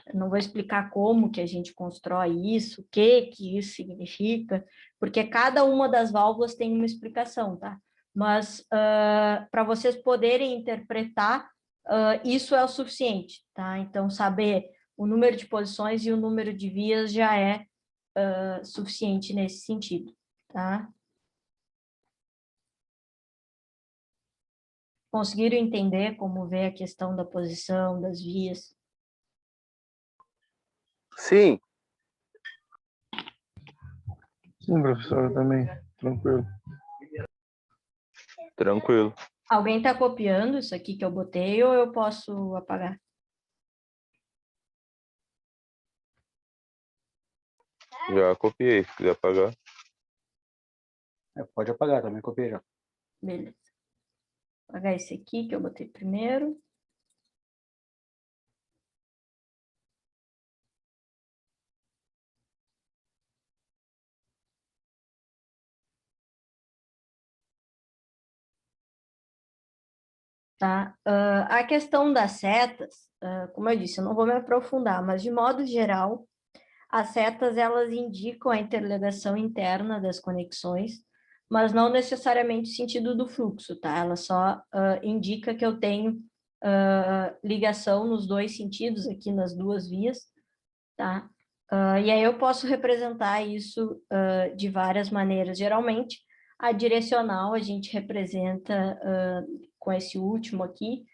Eu não vou explicar como que a gente constrói isso, o que isso significa, porque cada uma das válvulas tem uma explicação, tá? Mas para vocês poderem interpretar, isso é o suficiente, tá? Então, saber o número de posições e o número de vias já é suficiente nesse sentido, tá? Conseguiram entender como ver a questão da posição, das vias? Sim, Sim, professor, também. Tranquilo. Tranquilo. Alguém está copiando isso aqui que eu botei ou eu posso apagar? Já copiei, se quiser apagar. Pode apagar também, copiei já. Beleza. Vou apagar esse aqui que eu botei primeiro. Tá? A questão das setas, como eu disse, eu não vou me aprofundar, mas de modo geral, as setas elas indicam a interligação interna das conexões, mas não necessariamente o sentido do fluxo, tá? Ela só indica que eu tenho ligação nos 2 sentidos, aqui nas 2 vias, tá? E aí eu posso representar isso de várias maneiras. Geralmente, a direcional a gente representa com esse último aqui,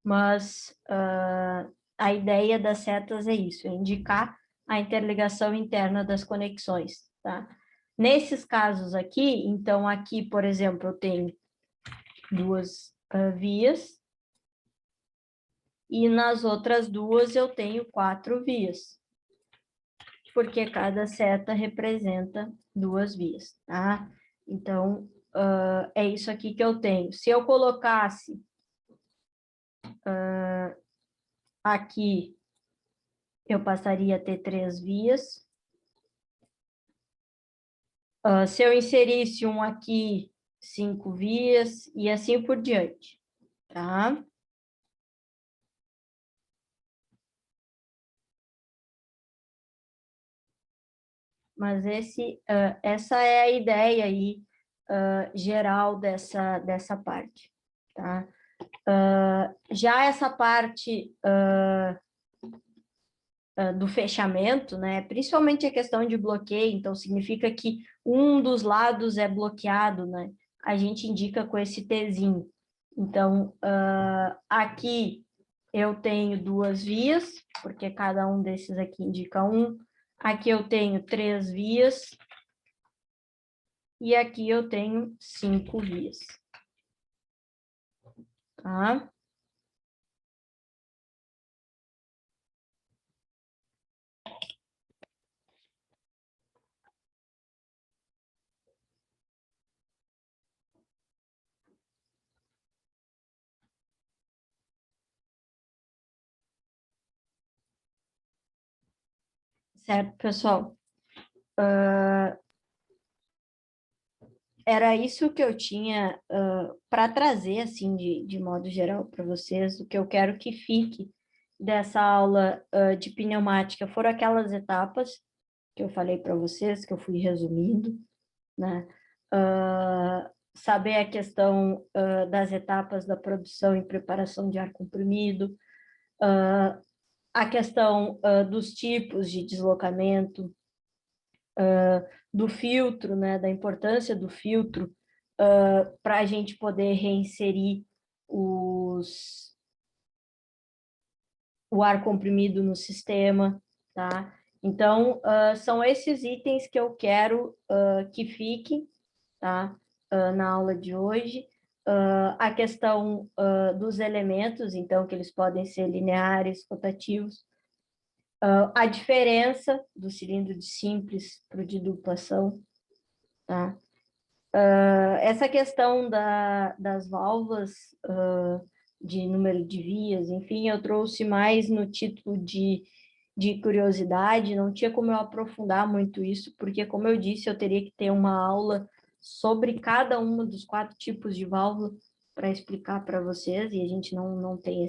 mas a ideia das setas é isso, é indicar a interligação interna das conexões, tá? Nesses casos aqui, então aqui, por exemplo, eu tenho 2 vias, e nas outras 2 eu tenho 4 vias, porque cada seta representa 2 vias, tá? Então, é isso aqui que eu tenho. Se eu colocasse aqui, eu passaria a ter 3 vias. Se eu inserisse um aqui, 5 vias, e assim por diante, tá? Mas essa é a ideia aí, geral dessa parte, tá? Já essa parte do fechamento, né? Principalmente a questão de bloqueio, então significa que um dos lados é bloqueado, né? A gente indica com esse Tzinho. Então, aqui eu tenho 2 vias, porque cada um desses aqui indica um. Aqui eu tenho 3 vias. E aqui eu tenho 5 vias. Tá? Certo, pessoal? Era isso que eu tinha para trazer, assim, de modo geral para vocês. O que eu quero que fique dessa aula de pneumática foram aquelas etapas que eu falei para vocês, que eu fui resumindo, né? Saber a questão das etapas da produção e preparação de ar comprimido, a questão dos tipos de deslocamento, do filtro, né, da importância do filtro para a gente poder reinserir o ar comprimido no sistema, tá? Então, são esses itens que eu quero que fiquem, tá? Na aula de hoje. A questão dos elementos, então, que eles podem ser lineares, rotativos, a diferença do cilindro de simples para o de duplação, tá? Essa questão das válvulas de número de vias, enfim, eu trouxe mais no título de curiosidade, não tinha como eu aprofundar muito isso, porque, como eu disse, eu teria que ter uma aula sobre cada um dos 4 tipos de válvula para explicar para vocês, e a gente não tem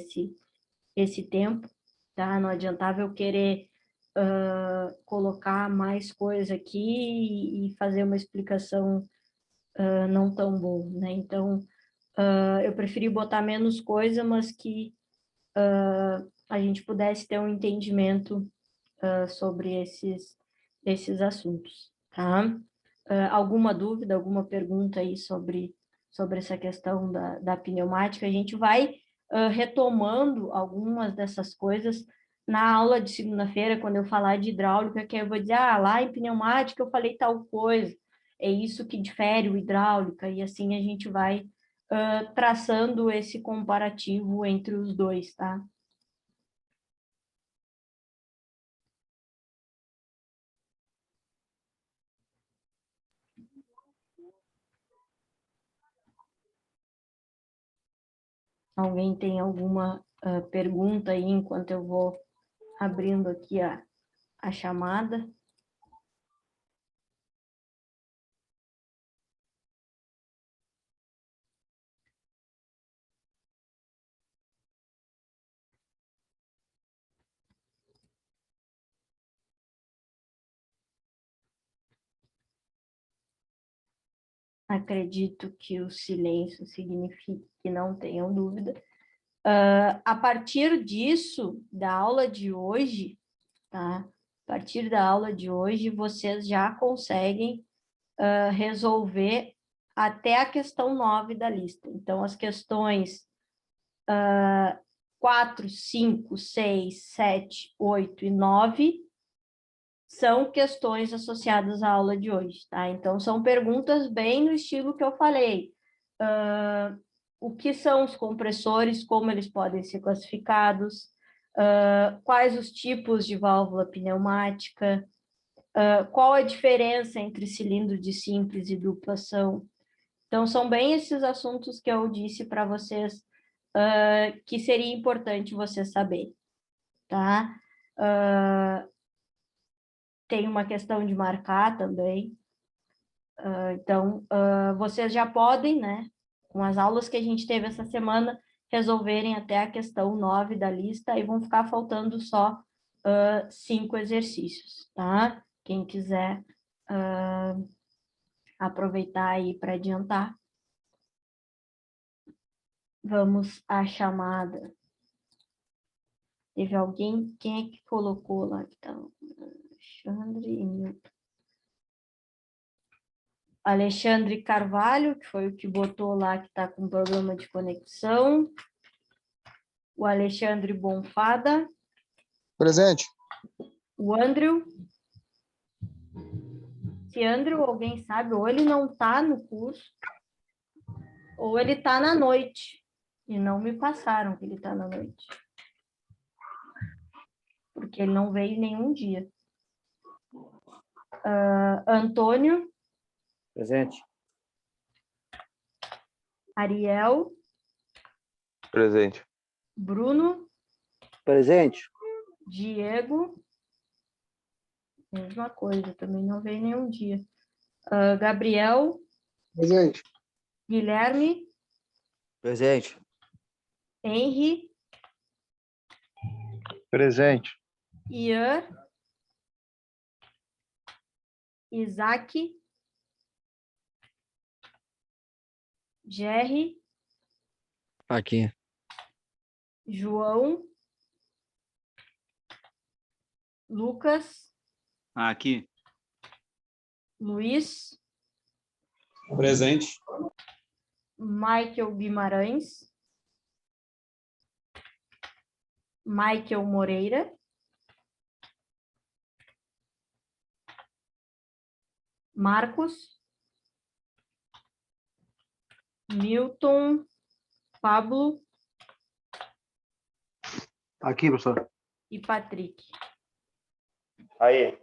esse tempo, tá? Não adiantava eu querer colocar mais coisa aqui e fazer uma explicação não tão boa, né? Então, eu preferi botar menos coisa, mas que a gente pudesse ter um entendimento sobre esses assuntos, tá? Alguma dúvida, alguma pergunta aí sobre essa questão da pneumática? A gente vai retomando algumas dessas coisas na aula de segunda-feira, quando eu falar de hidráulica, que eu vou dizer, lá em pneumática eu falei tal coisa, é isso que difere o hidráulica, e assim a gente vai traçando esse comparativo entre os dois, tá? Alguém tem alguma pergunta aí enquanto eu vou abrindo aqui a chamada? Acredito que o silêncio signifique que não tenham dúvida. A partir disso, da aula de hoje, tá? A partir da aula de hoje, vocês já conseguem resolver até a questão 9 da lista. Então, as questões 4, 5, 6, 7, 8 e 9 são questões associadas à aula de hoje, tá? Então, são perguntas bem no estilo que eu falei. O que são os compressores, como eles podem ser classificados, quais os tipos de válvula pneumática, qual a diferença entre cilindro de simples e duplação. Então, são bem esses assuntos que eu disse para vocês que seria importante você saber, tá? Tem uma questão de marcar também. Então, vocês já podem, né, com as aulas que a gente teve essa semana, resolverem até a questão 9 da lista e vão ficar faltando só 5 exercícios, tá? Quem quiser aproveitar aí para adiantar. Vamos à chamada. Teve alguém? Quem é que colocou lá? Então, Alexandre e Milton. Alexandre Carvalho, que foi o que botou lá que está com problema de conexão. O Alexandre Bonfada. Presente. O Andrew. Se Andrew, alguém sabe, ou ele não está no curso, ou ele está na noite. E não me passaram que ele está na noite. Porque ele não veio nenhum dia. Antônio, Presente. Ariel, Presente. Bruno, Presente. Diego, mesma coisa, também não veio nenhum dia. Gabriel, Presente. Guilherme, Presente. Henry, Presente. Ian, Isaac, Jerry, Aqui. João, Lucas, Aqui. Luiz, Presente. Michael Guimarães, Michael Moreira, Marcos, Milton, Pablo Aqui, professor. e Patrick. Aí.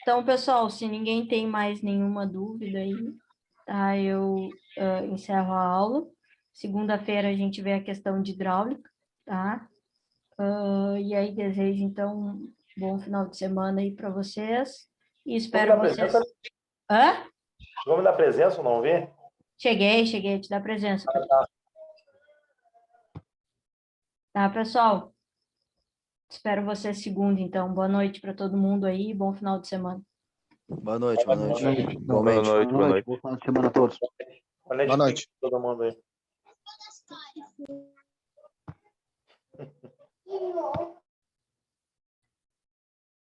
Então, pessoal, se ninguém tem mais nenhuma dúvida aí, tá, eu encerro a aula. Segunda-feira a gente vê a questão de hidráulica, tá? E aí desejo, então, um bom final de semana aí para vocês. E espero Vamos dar vocês... presença? Hã? Vamos dar presença ou não vê? Cheguei a te dar presença. Tá, pessoal? Espero vocês segunda, então. Boa noite para todo mundo aí, bom final de semana. Boa noite, boa noite. Boa Igualmente. noite, boa noite. Boa final de semana a todos. Boa noite. Todo mundo aí.